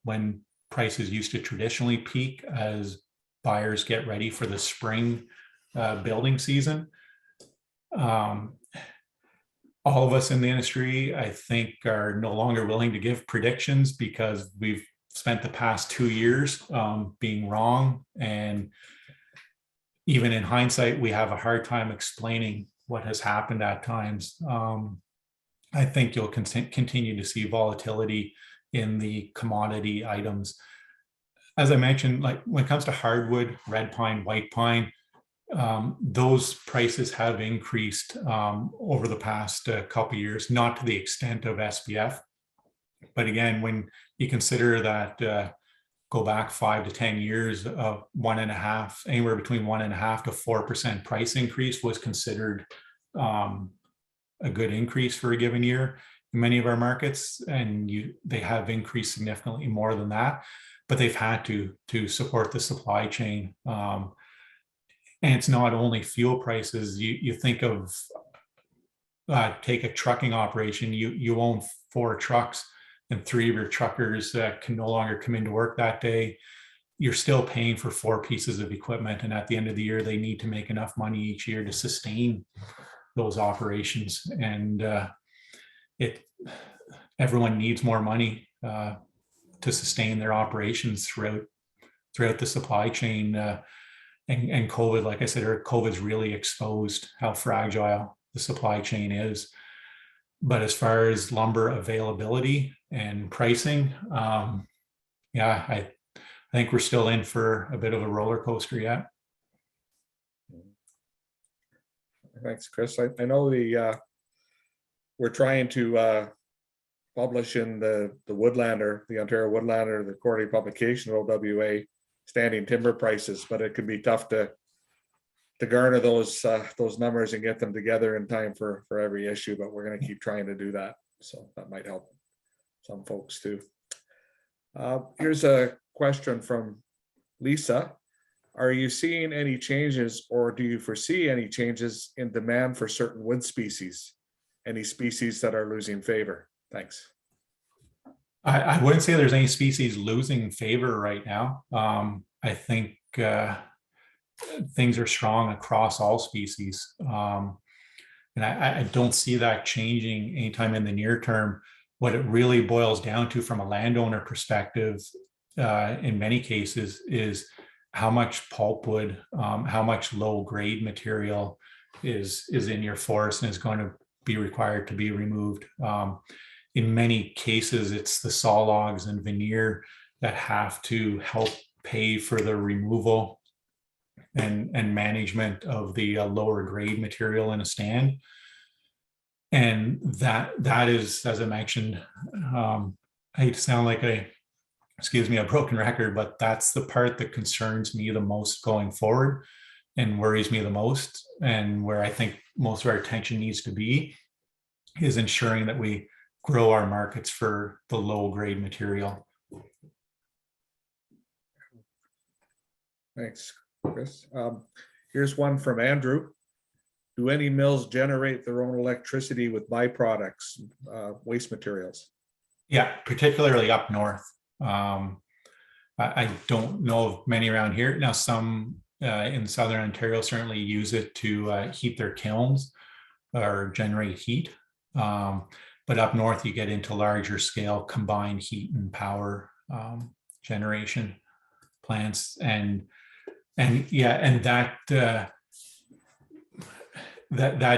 when prices used to traditionally peak as buyers get ready for the spring building season. All of us in the industry, I think, are no longer willing to give predictions because we've spent the past 2 years being wrong. And even in hindsight, we have a hard time explaining what has happened at times. I think you'll continue to see volatility in the commodity items. As I mentioned, like when it comes to hardwood, red pine, white pine, those prices have increased over the past couple of years, not to the extent of SPF. But again, when you consider that go back 5 to 10 years of 1.5, anywhere between 1.5 to 4% price increase was considered a good increase for a given year in many of our markets, and they have increased significantly more than that, but they've had to support the supply chain. And it's not only fuel prices. You think of take a trucking operation. You own 4 trucks, and 3 of your truckers can no longer come into work that day. You're still paying for 4 pieces of equipment, and at the end of the year, they need to make enough money each year to sustain those operations. And everyone needs more money to sustain their operations throughout the supply chain. And COVID, like I said, COVID's really exposed how fragile the supply chain is. But as far as lumber availability and pricing, yeah, I think we're still in for a bit of a roller coaster yet. Thanks, Kris. I know we're trying to publish in the Woodlander, the Ontario Woodlander, the quarterly publication of OWA, standing timber prices, but it can be tough to garner those numbers and get them together in time for every issue, but we're going to keep trying to do that. So that might help some folks too. Here's a question from Lisa. Are you seeing any changes, or do you foresee any changes in demand for certain wood species? Any species that are losing favor? Thanks. I wouldn't say there's any species losing favor right now. I think things are strong across all species. And I don't see that changing anytime in the near term. What it really boils down to from a landowner perspective, in many cases, is how much pulpwood, how much low grade material is in your forest and is going to be required to be removed. In many cases, it's the saw logs and veneer that have to help pay for the removal and management of the lower grade material in a stand. And that is, as I mentioned, I hate to sound like a broken record, but that's the part that concerns me the most going forward and worries me the most, and where I think most of our attention needs to be is ensuring that we grow our markets for the low grade material. Thanks, Kris. Here's one from Andrew. Do any mills generate their own electricity with byproducts, waste materials? Yeah, particularly up north. I don't know of many around here. Now, some in Southern Ontario certainly use it to heat their kilns or generate heat. But up north, you get into larger scale combined heat and power generation plants, and that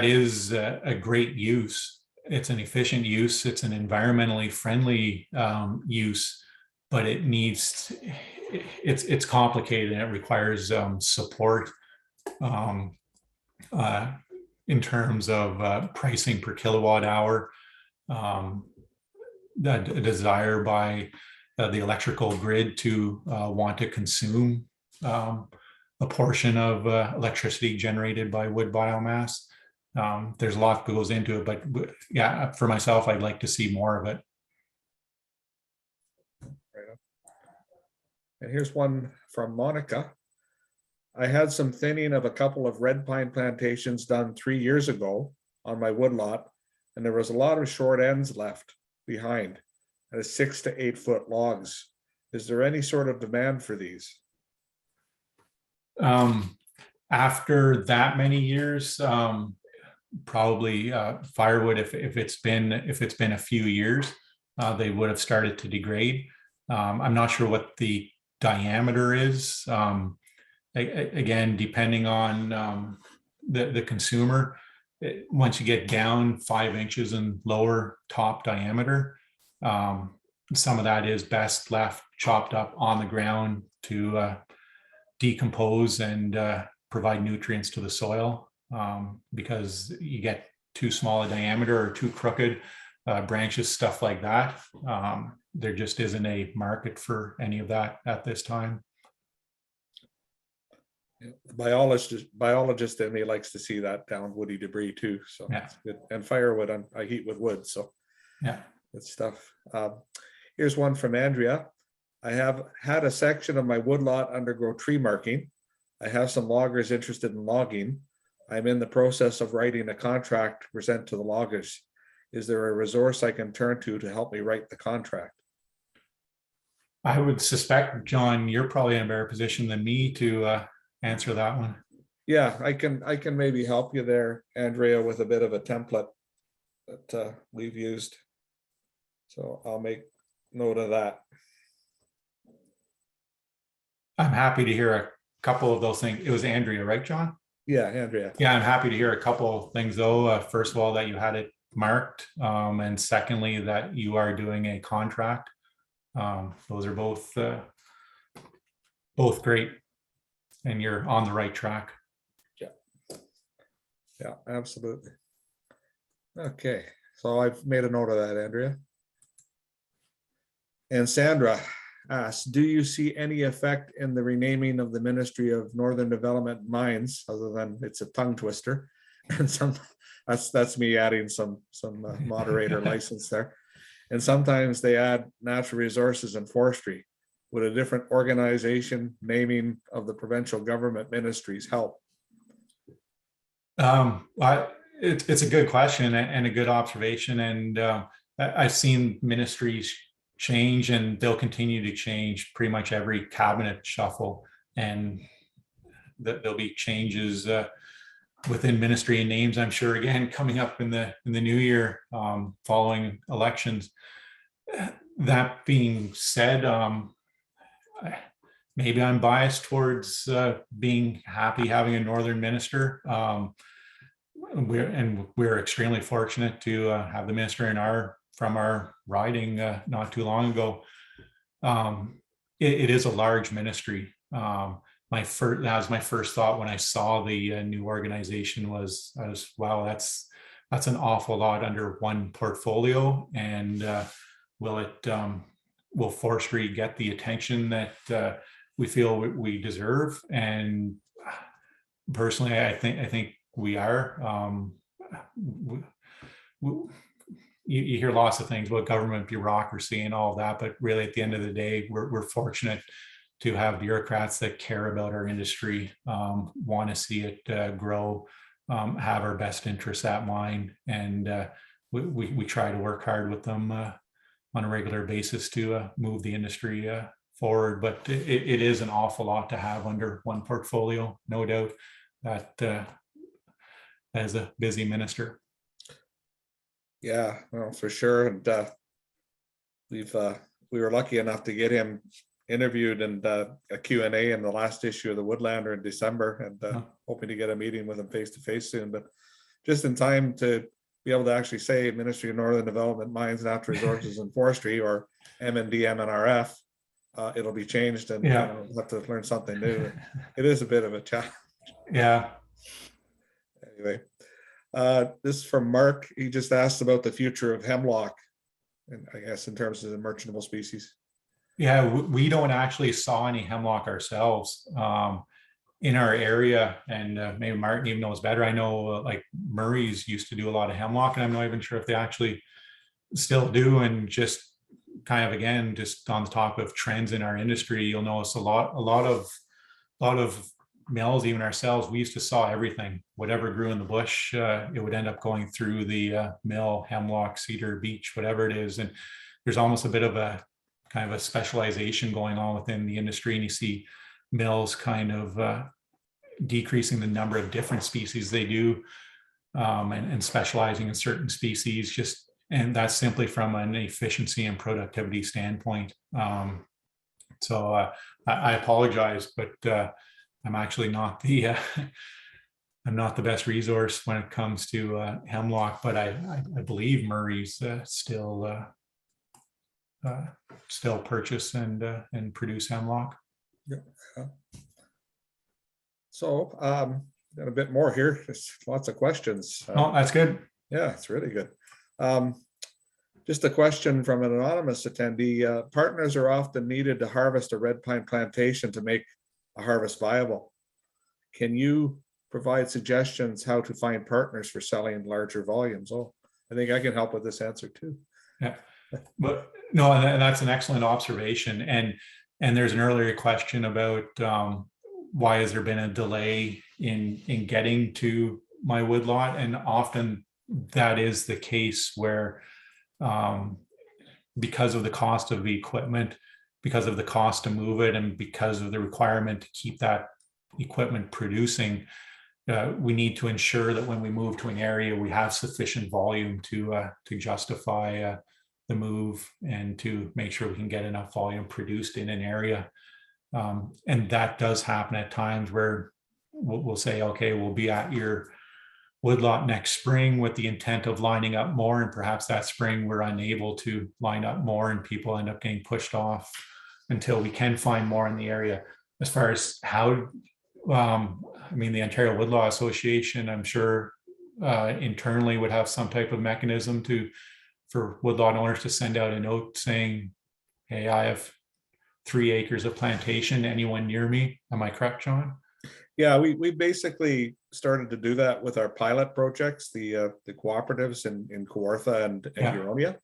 is a great use. It's an efficient use. It's an environmentally friendly use, but it's complicated and it requires support in terms of pricing per kilowatt hour, a desire by the electrical grid to want to consume a portion of electricity generated by wood biomass. There's a lot that goes into it, but yeah, for myself, I'd like to see more of it. Right. And here's one from Monica. I had some thinning of a couple of red pine plantations done 3 years ago on my woodlot, and there was a lot of short ends left behind, and 6 to 8 foot logs. Is there any sort of demand for these? After that many years, probably firewood, if it's been a few years, they would have started to degrade. I'm not sure what the diameter is. Again, depending on the consumer, once you get down 5 inches and lower top diameter, some of that is best left chopped up on the ground to decompose and provide nutrients to the soil, because you get too small a diameter or too crooked branches, stuff like that. There just isn't a market for any of that at this time. The biologist in me likes to see that down woody debris too. So yeah. Good. And firewood, I heat with wood, so Yeah, good stuff. Here's one from Andrea. I have had a section of my woodlot undergo tree marking. I have some loggers interested in logging. I'm in the process of writing a contract to present to the loggers. Is there a resource I can turn to help me write the contract? I would suspect, John, you're probably in a better position than me to answer that one. Yeah, I can maybe help you there, Andrea, with a bit of a template that we've used. So I'll make note of that. I'm happy to hear a couple of those things. It was Andrea, right, John? Yeah, Andrea. Yeah, I'm happy to hear a couple of things though. First of all, that you had it marked, and secondly, that you are doing a contract. Those are both great, and you're on the right track. Yeah, absolutely. Okay, so I've made a note of that, Andrea. And Sandra asks, do you see any effect in the renaming of the Ministry of Northern Development Mines, other than it's a tongue twister? And that's me adding some moderator license there. And sometimes they add natural resources and forestry. Would a different organization naming of the provincial government ministries help? It's a good question and a good observation. And I've seen ministries change, and they'll continue to change pretty much every cabinet shuffle. And there'll be changes within ministry and names, I'm sure, again, coming up in the new year following elections. That being said, maybe I'm biased towards being happy having a northern minister. We're extremely fortunate to have the minister from our riding not too long ago. It is a large ministry. That was my first thought when I saw the new organization was wow, that's an awful lot under one portfolio. And will forestry get the attention that we feel we deserve? And personally, I think we are. You hear lots of things about government bureaucracy and all of that, but really at the end of the day, we're fortunate to have bureaucrats that care about our industry, want to see it grow, have our best interests at mind. And we try to work hard with them on a regular basis to move the industry forward. But it is an awful lot to have under one portfolio, no doubt. That as a busy minister. Yeah, well, for sure. And we were lucky enough to get him interviewed and a Q&A in the last issue of the Woodlander in December, and hoping to get a meeting with him face to face soon. But just in time to be able to actually say Ministry of Northern Development, Mines, Natural Resources and Forestry, or MND, MNRF, it'll be changed, and we'll have to learn something new. It is a bit of a challenge. Yeah. Anyway, this is from Mark. He just asked about the future of hemlock, and I guess in terms of the merchantable species. Yeah, we don't actually saw any hemlock ourselves in our area, and maybe Martin even knows better. I know like Murray's used to do a lot of hemlock, and I'm not even sure if they actually still do. And just kind of, again, just on the top of trends in our industry, you'll notice a lot of mills, even ourselves, we used to saw everything, whatever grew in the bush, it would end up going through the mill, hemlock, cedar, beech, whatever it is. And there's almost a bit of a kind of a specialization going on within the industry, and you see mills kind of decreasing the number of different species they do, and specializing in certain species, and that's simply from an efficiency and productivity standpoint. So I apologize, but I'm actually not the I'm not the best resource when it comes to hemlock, but I believe Murray's still purchase and produce hemlock. Yeah. So got a bit more here. There's lots of questions. Oh, that's good. Yeah, it's really good. Just a question from an anonymous attendee. Partners are often needed to harvest a red pine plantation to make a harvest viable. Can you provide suggestions how to find partners for selling larger volumes? Oh, I think I can help with this answer too. Yeah, but no, and that's an excellent observation. And there's an earlier question about why has there been a delay in getting to my woodlot, and often that is the case where because of the cost of the equipment, because of the cost to move it, and because of the requirement to keep that equipment producing, we need to ensure that when we move to an area, we have sufficient volume to justify the move, and to make sure we can get enough volume produced in an area. And that does happen at times where we'll say, okay, we'll be at your woodlot next spring with the intent of lining up more, and perhaps that spring we're unable to line up more, and people end up getting pushed off until we can find more in the area. As far as how, I mean, the Ontario Woodlaw Association, I'm sure internally would have some type of mechanism for woodlot owners to send out a note saying, hey, I have 3 acres of plantation, anyone near me? Am I correct, John? Yeah, we basically started to do that with our pilot projects, the cooperatives in Kawartha and Huronia.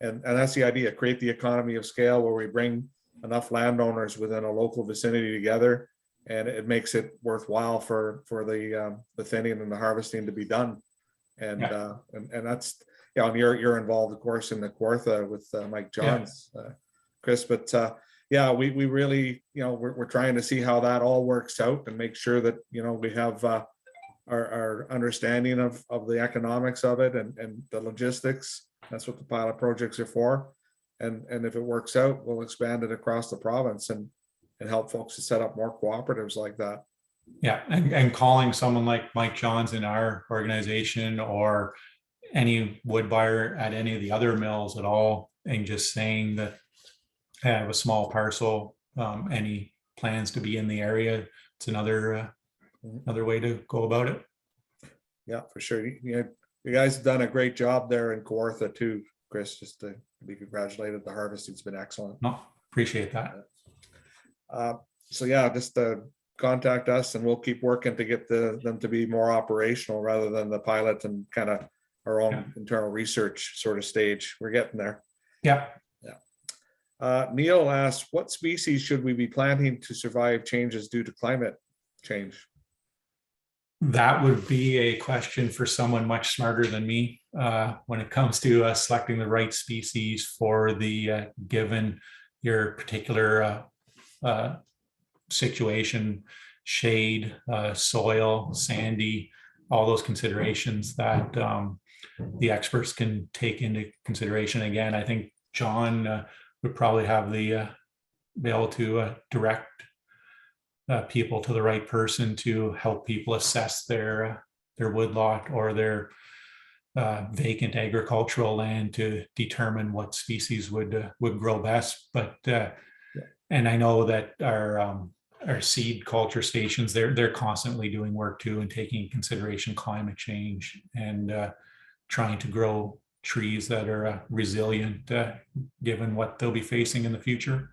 And that's the idea, create the economy of scale where we bring enough landowners within a local vicinity together, and it makes it worthwhile for the thinning and the harvesting to be done. And and that's, and you're involved, of course, in the Kawartha with Mike Johns, Kris. But yeah, we really, we're trying to see how that all works out and make sure that we have our understanding of the economics of it and the logistics. That's what the pilot projects are for. And if it works out, we'll expand it across the province and help folks to set up more cooperatives like that. Yeah, and calling someone like Mike Johns in our organization, or any wood buyer at any of the other mills at all, and just saying that I have a small parcel, any plans to be in the area, it's another way to go about it. Yeah, for sure. You guys have done a great job there in Kawartha too, Kris. Just to be congratulated. The harvesting's been excellent. No, appreciate that. So yeah, just contact us and we'll keep working to get them to be more operational rather than the pilot and kind of our own internal research sort of stage. We're getting there. Yeah. Neil asked, what species should we be planting to survive changes due to climate change? That would be a question for someone much smarter than me when it comes to selecting the right species for the given your particular situation, shade, soil, sandy, all those considerations that the experts can take into consideration. Again, I think John would probably have the be able to direct people to the right person to help people assess their woodlot or their vacant agricultural land to determine what species would grow best. But and I know that our seed culture stations, they're constantly doing work too and taking into consideration climate change and trying to grow trees that are resilient given what they'll be facing in the future.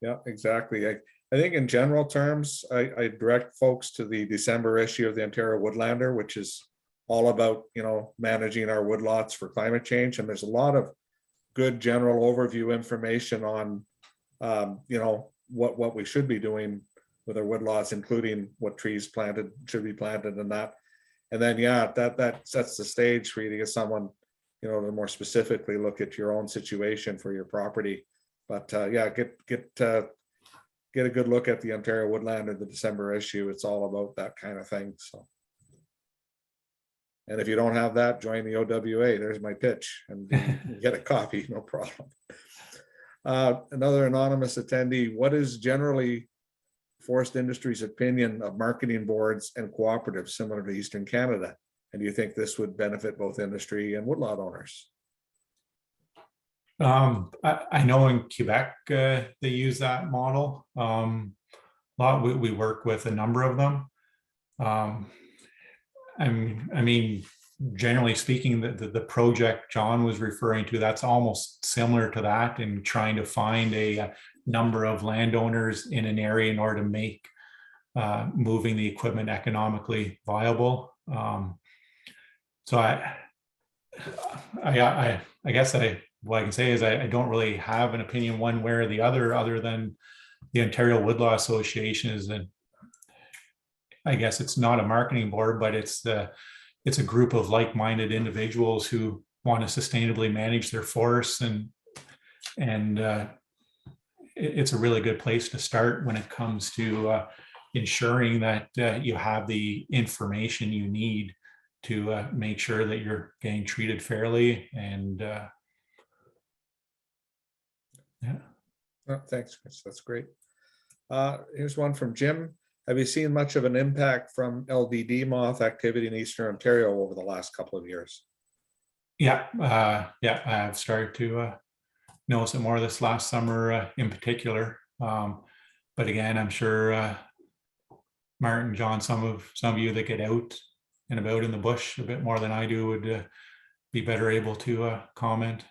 Yeah, exactly. I think in general terms, I direct folks to the December issue of the Ontario Woodlander, which is all about, managing our woodlots for climate change. And there's a lot of good general overview information on, what we should be doing with our woodlots, including what trees should be planted and that. And then, that sets the stage for you to get someone, to more specifically look at your own situation for your property. But get a good look at the Ontario Woodlander, the December issue. It's all about that kind of thing. So, and if you don't have that, join the OWA. There's my pitch, and you get a copy, no problem. Another anonymous attendee, what is generally forest industry's opinion of marketing boards and cooperatives similar to Eastern Canada? And do you think this would benefit both industry and woodlot owners? I know in Quebec they use that model a lot. We work with a number of them. I mean, generally speaking, the project John was referring to, that's almost similar to that, in trying to find a number of landowners in an area in order to make moving the equipment economically viable. So I guess what I can say is I don't really have an opinion one way or the other than the Ontario Woodlaw Association is I guess it's not a marketing board, but it's a group of like-minded individuals who want to sustainably manage their forests, and it's a really good place to start when it comes to ensuring that you have the information you need to make sure that you're getting treated fairly. And thanks, Kris. That's great. Here's one from Jim. Have you seen much of an impact from LDD moth activity in Eastern Ontario over the last couple of years? I've started to notice it more this last summer in particular. But again, I'm sure Martin, John, some of you that get out and about in the bush a bit more than I do would be better able to comment.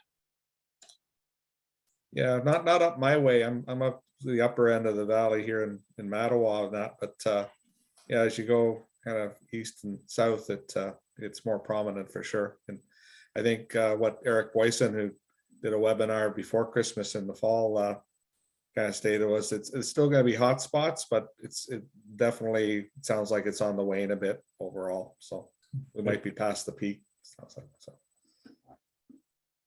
Yeah, not up my way. I'm up the upper end of the valley here in Mattawa and that, but as you go kind of east and south, it's more prominent for sure. And I think what Eric Boyson, who did a webinar before Christmas in the fall, kind of stated was it's still gonna be hot spots, but it definitely sounds like it's on the wane a bit overall. So we might be past the peak. Sounds like so.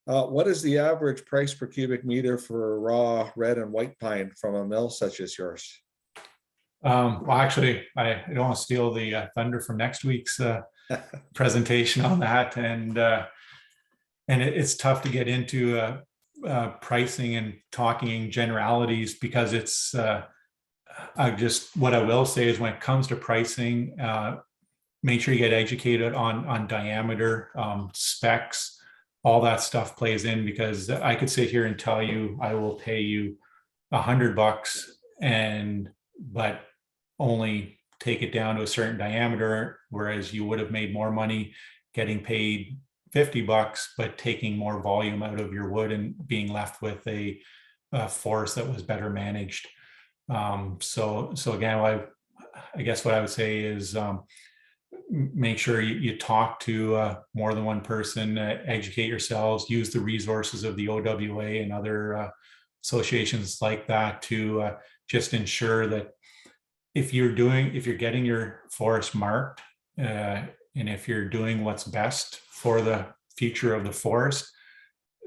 What is the average price per cubic meter for raw red and white pine from a mill such as yours? Well, actually, I don't want to steal the thunder from next week's presentation on that, and it's tough to get into pricing and talking in generalities because it's what I will say is when it comes to pricing, make sure you get educated on diameter, specs. All that stuff plays in, because I could sit here and tell you I will pay you $100 but only take it down to a certain diameter, whereas you would have made more money getting paid $50 but taking more volume out of your wood and being left with a forest that was better managed. So again, I guess what I would say is make sure you talk to more than one person, educate yourselves, use the resources of the OWA and other associations like that to just ensure that if you're getting your forest marked, and if you're doing what's best for the future of the forest,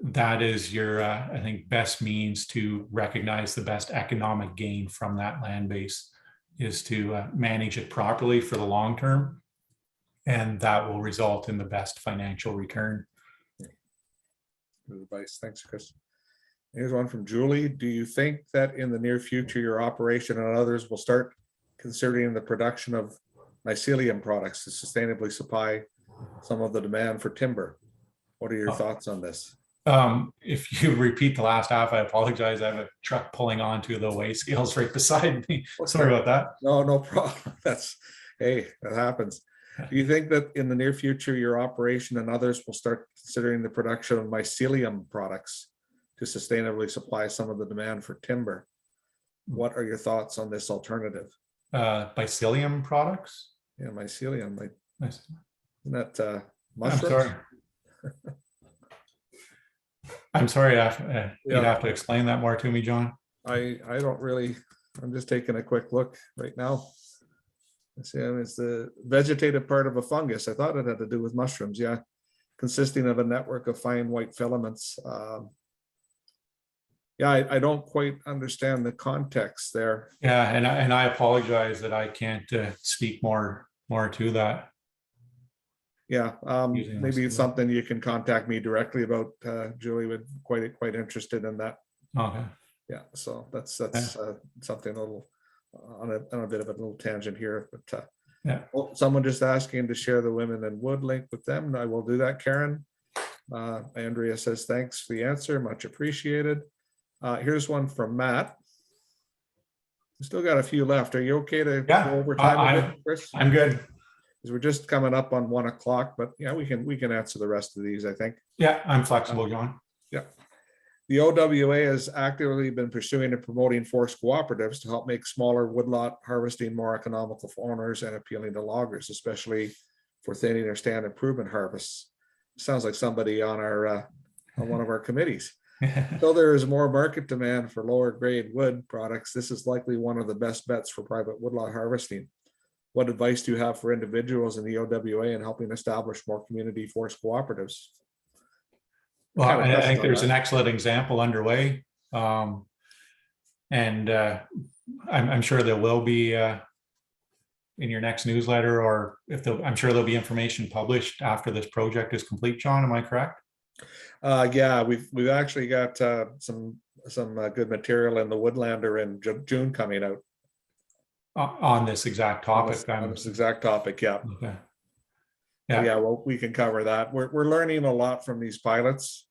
that is your, I think, best means to recognize the best economic gain from that land base, is to manage it properly for the long term. And that will result in the best financial return. Good advice. Thanks, Chris. Here's one from Julie. Do you think that in the near future, your operation and others will start considering the production of mycelium products to sustainably supply some of the demand for timber? What are your thoughts on this? If you repeat the last half, I apologize. I have a truck pulling onto the weigh scales right beside me. Okay. Sorry about that. No problem. Hey, that happens. Do you think that in the near future, your operation and others will start considering the production of mycelium products to sustainably supply some of the demand for timber? What are your thoughts on this alternative? Mycelium products? Yeah, mycelium. Nice. Isn't that I'm mushrooms? sorry. I'm sorry. You'd have to explain that more to me, John. I don't really, I'm just taking a quick look right now. Let's see, it's the vegetative part of a fungus. I thought it had to do with mushrooms, yeah. Consisting of a network of fine white filaments. Yeah, I don't quite understand the context there. Yeah, and I apologize that I can't speak more to that. Yeah, Using maybe those it's something you can contact me directly about. Julie would quite interested in that. Okay. Yeah, so that's something a little on a bit of a little tangent here, but yeah. Well, someone just asking to share the Women in Wood link with them. I will do that, Karen. Andrea says thanks for the answer, much appreciated. Here's one from Matt. We still got a few left. Are you okay to go over time a bit, Chris? I'm good. Because we're just coming up on 1 o'clock, but yeah, we can answer the rest of these, I think. Yeah, I'm flexible, John. Yeah. The OWA has actively been pursuing and promoting forest cooperatives to help make smaller woodlot harvesting more economical for owners and appealing to loggers, especially for thinning or stand improvement harvests. Sounds like somebody on our on one of our committees. Though there is more market demand for lower grade wood products, this is likely one of the best bets for private woodlot harvesting. What advice do you have for individuals in the OWA in helping establish more community forest cooperatives? Well, I think there's an excellent example underway. And I'm sure there will be in your next newsletter, or I'm sure there'll be information published after this project is complete. John, am I correct? Yeah, we've actually got some good material in the Woodlander in June coming out. On this exact topic. On this exact topic, yeah. Okay. Yeah, well, we can cover that. We're learning a lot from these pilots,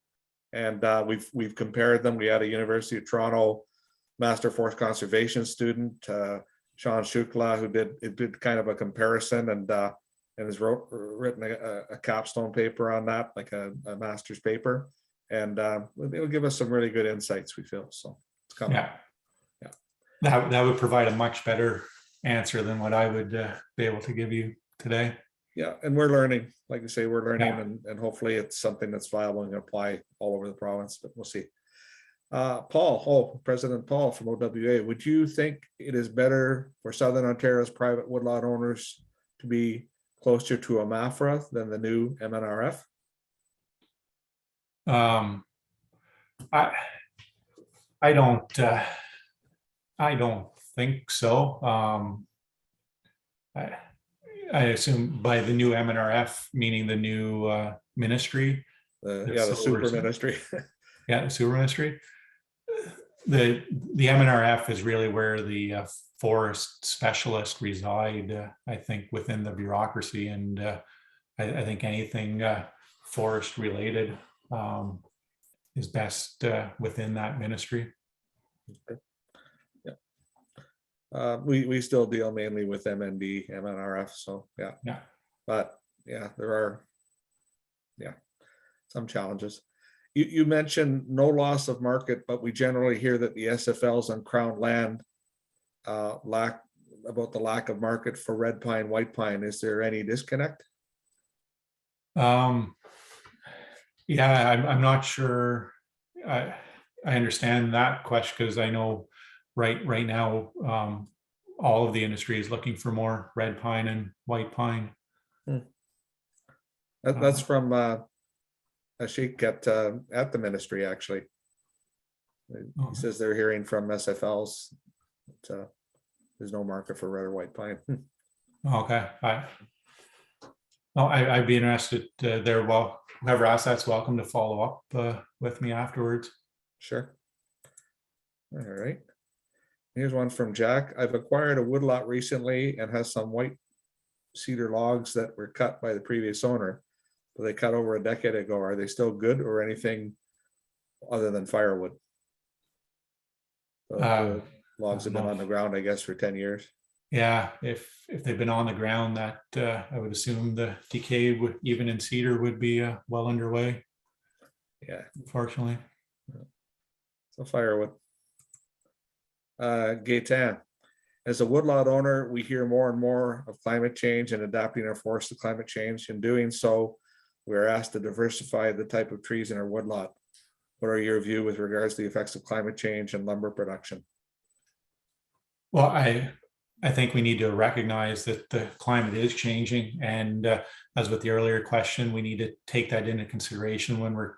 and we've compared them. We had a University of Toronto Master Forest Conservation student, Sean Shukla, who did kind of a comparison and has written a capstone paper on that, like a master's paper, and it'll give us some really good insights, we feel. So it's coming. Yeah. That would provide a much better answer than what I would be able to give you today. Yeah, and we're learning, like you say, we're learning, and hopefully it's something that's viable and can apply all over the province, but we'll see. President Paul from OWA, would you think it is better for Southern Ontario's private woodlot owners to be closer to a MAFRA than the new MNRF? I don't think so. I assume by the new MNRF, meaning the new ministry. The super ministry. Yeah, the super ministry. The MNRF is really where the forest specialists reside, I think, within the bureaucracy, and I think anything forest related is best within that ministry. Yeah. We still deal mainly with MND, MNRF, so yeah. Yeah. But yeah, there are some challenges. You mentioned no loss of market, but we generally hear that the SFLs on Crown land lack of market for red pine, white pine. Is there any disconnect? Yeah, I'm not sure. I understand that question because I know right now all of the industry is looking for more red pine and white pine. That's from a sheik at the ministry, actually. He says they're hearing from SFLs that there's no market for red or white pine. Okay. I'd be interested there. Well, whoever asks that's welcome to follow up with me afterwards. Sure. All right. Here's one from Jack. I've acquired a woodlot recently and has some white cedar logs that were cut by the previous owner, but they cut over a decade ago. Are they still good or anything other than firewood? The logs have been on the ground, I guess, for 10 years. Yeah, if they've been on the ground, that I would assume the decay would, even in cedar, would be well underway. Yeah, unfortunately. So firewood. Gaetan, as a woodlot owner, we hear more and more of climate change and adapting our forests to climate change. In doing so, we are asked to diversify the type of trees in our woodlot. What are your views with regards to the effects of climate change and lumber production? Well, I think we need to recognize that the climate is changing, and as with the earlier question, we need to take that into consideration when we're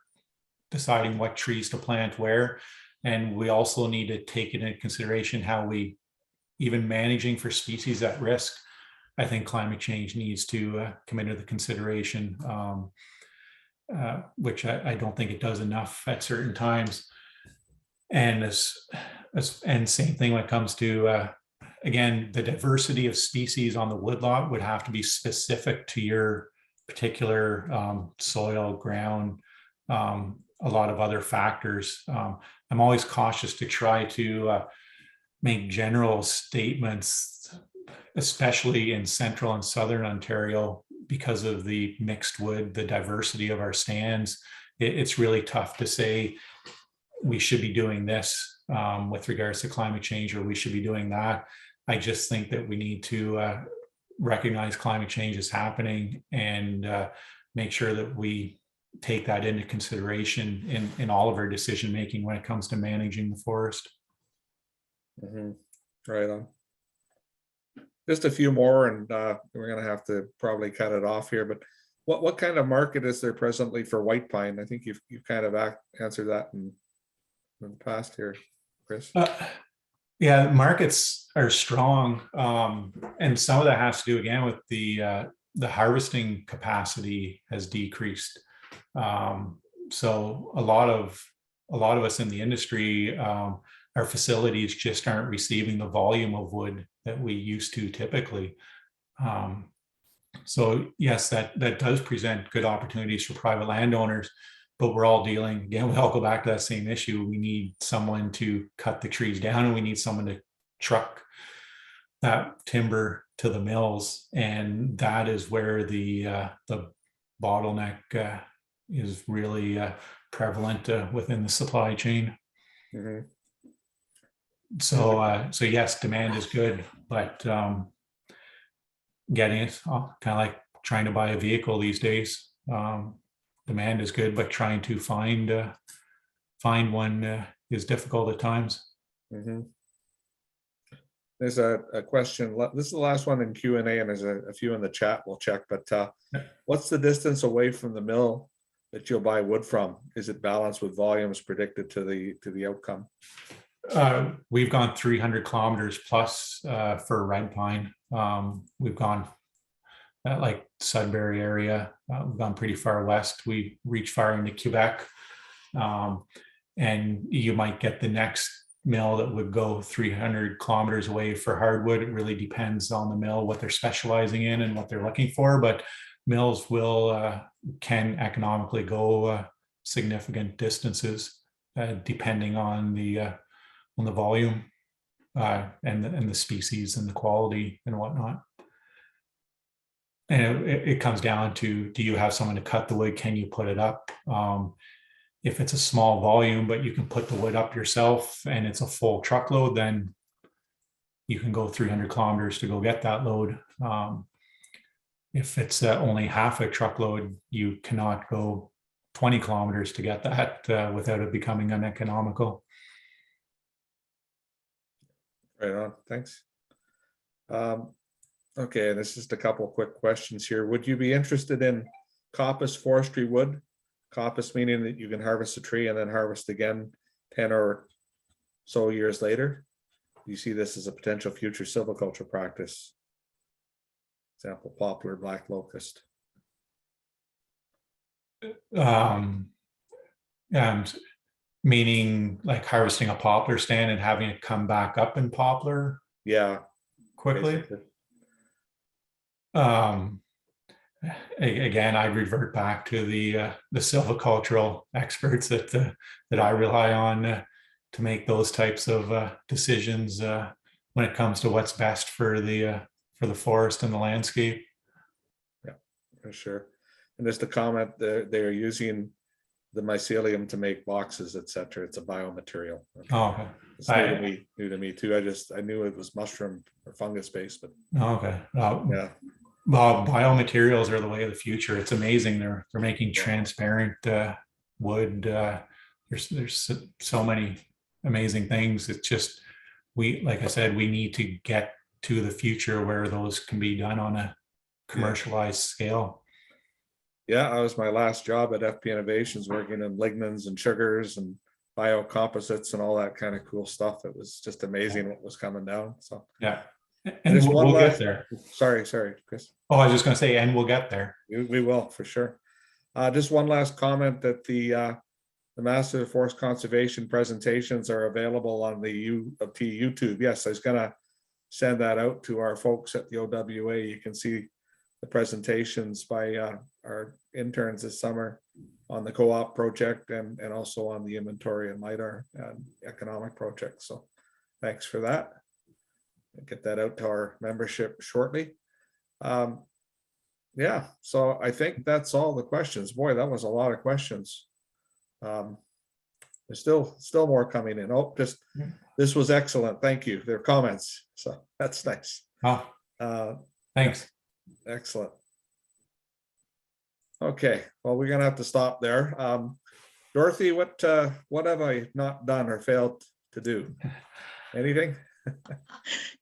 deciding what trees to plant where. And we also need to take it into consideration how we, even managing for species at risk, I think climate change needs to come into the consideration, which I don't think it does enough at certain times. And and same thing when it comes to, again, the diversity of species on the woodlot would have to be specific to your particular soil, ground, a lot of other factors. I'm always cautious to try to make general statements, especially in central and southern Ontario, because of the mixed wood, the diversity of our stands. It's really tough to say we should be doing this with regards to climate change, or we should be doing that. I just think that we need to recognize climate change is happening and make sure that we take that into consideration in all of our decision making when it comes to managing the forest. Mm-hmm. Right on. Just a few more, and we're going to have to probably cut it off here. But what kind of market is there presently for white pine? I think you've kind of answered that in the past here, Kris. Yeah, markets are strong, and some of that has to do again with the harvesting capacity has decreased. So a lot of us in the industry, our facilities just aren't receiving the volume of wood that we used to typically. So yes, that does present good opportunities for private landowners, but we're all dealing, again, we all go back to that same issue. We need someone to cut the trees down, and we need someone to truck that timber to the mills. And that is where the bottleneck is really prevalent within the supply chain. Mm-hmm. So yes, demand is good, but getting it, kind of like trying to buy a vehicle these days. Demand is good, but trying to find one is difficult at times. Mhm. There's a question. This is the last one in Q&A, and there's a few in the chat. We'll check. But what's the distance away from the mill that you'll buy wood from? Is it balanced with volumes predicted to the outcome? We've gone 300 kilometers plus for red pine. We've gone like Sudbury area. We've gone pretty far west. We reach far into Quebec, and you might get the next mill that would go 300 kilometers away for hardwood. It really depends on the mill, what they're specializing in and what they're looking for, but mills can economically go significant distances depending on the volume and the species and the quality and whatnot. And it comes down to, do you have someone to cut the wood? Can you put it up? If it's a small volume, but you can put the wood up yourself and it's a full truckload, then you can go 300 kilometers to go get that load. If it's only half a truckload, you cannot go 20 kilometers to get that without it becoming uneconomical. Right on, thanks. Okay, this is just a couple quick questions here. Would you be interested in coppice forestry wood? Coppice meaning that you can harvest a tree and then harvest again 10 or so years later. Do you see this as a potential future silviculture practice? Example, poplar, black locust. Meaning like harvesting a poplar stand and having it come back up in poplar Yeah, quickly. basically. Again, I revert back to the silvicultural experts that I rely on to make those types of decisions when it comes to what's best for the forest and the landscape. Yeah, for sure. And just a comment, they're using the mycelium to make boxes, etc. It's a biomaterial. Oh, okay. It's new to me too. I knew it was mushroom or fungus based, but okay. yeah. Well, biomaterials are the way of the future. It's amazing. They're making transparent wood. There's so many amazing things. It's just like I said, we need to get to the future where those can be done on a commercialized scale. Yeah, I was my last job at FP Innovations working in lignins and sugars and biocomposites and all that kind of cool stuff. It was just amazing what was coming down. So yeah, and we'll get there. Sorry, Chris. Oh, I was just going to say, and we'll get there. We will for sure. Just one last comment that the Massive Forest Conservation presentations are available on the U of T YouTube. Yes, I was going to send that out to our folks at the OWA. You can see the presentations by our interns this summer on the co-op project and also on the inventory and LiDAR and economic project. So thanks for that. I'll get that out to our membership shortly. Yeah, so I think that's all the questions. Boy, that was a lot of questions. There's still more coming in. Oh, this was excellent. Thank you. Their comments. So that's nice. Oh, thanks. Excellent. Okay, well, we're gonna have to stop there. Dorothy, what have I not done or failed to do? Anything?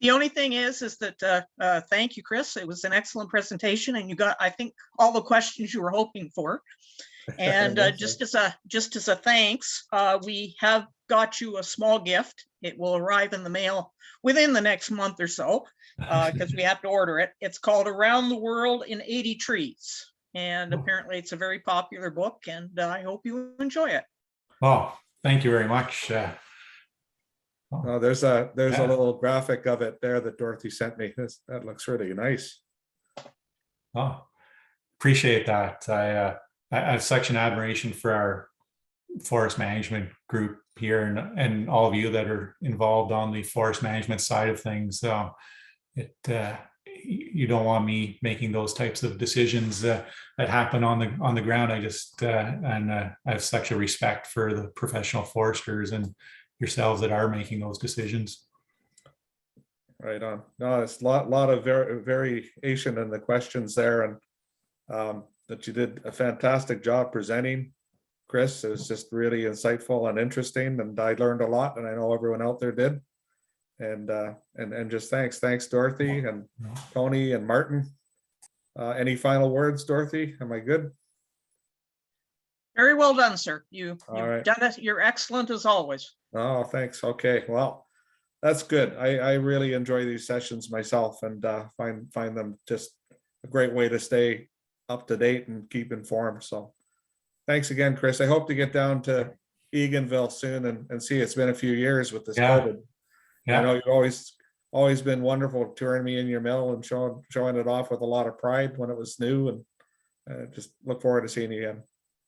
The only thing is that thank you, Kris. It was an excellent presentation, and you got, I think, all the questions you were hoping for. And just as a thanks, we have got you a small gift. It will arrive in the mail within the next month or so, because we have to order it. It's called Around the World in 80 Trees. And apparently it's a very popular book, and I hope you enjoy it. Oh, thank you very much. Oh, there's a little graphic of it there that Dorothy sent me. That looks really nice. Oh, appreciate that. I have such an admiration for our forest management group here and all of you that are involved on the forest management side of things. You don't want me making those types of decisions that happen on the ground. I have such a respect for the professional foresters and yourselves that are making those decisions. Right on. No, it's a lot of variation in the questions there, and that you did a fantastic job presenting. Kris. It was just really insightful and interesting, and I learned a lot, and I know everyone out there did. And just thanks Dorothy and Tony and Martin. Any final words, Dorothy? Am I good? Very well done, sir. You've right. done it. You're excellent as always. Oh, thanks. Okay, well, that's good. I really enjoy these sessions myself, and find them just a great way to stay up to date and keep informed. So thanks again, Kris. I hope to get down to Eganville soon and see. It's been a few years with this Yeah. COVID. Yeah. I know you've always been wonderful touring me in your mill and showing it off with a lot of pride when it was new, and just look forward to seeing you again.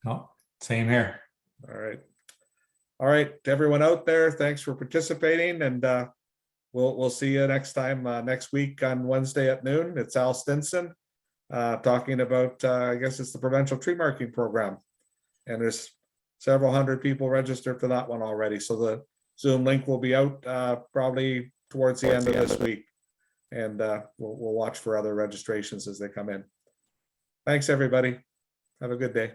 Oh, same here. All right. All right, to everyone out there, thanks for participating, and we'll see you next time, next week on Wednesday at noon. It's Al Stinson talking about, I guess it's the provincial tree marking program. And there's several hundred people registered for that one already. So the Zoom link will be out probably towards the end of this week. And we'll watch for other registrations as they come in. Thanks, everybody. Have a good day.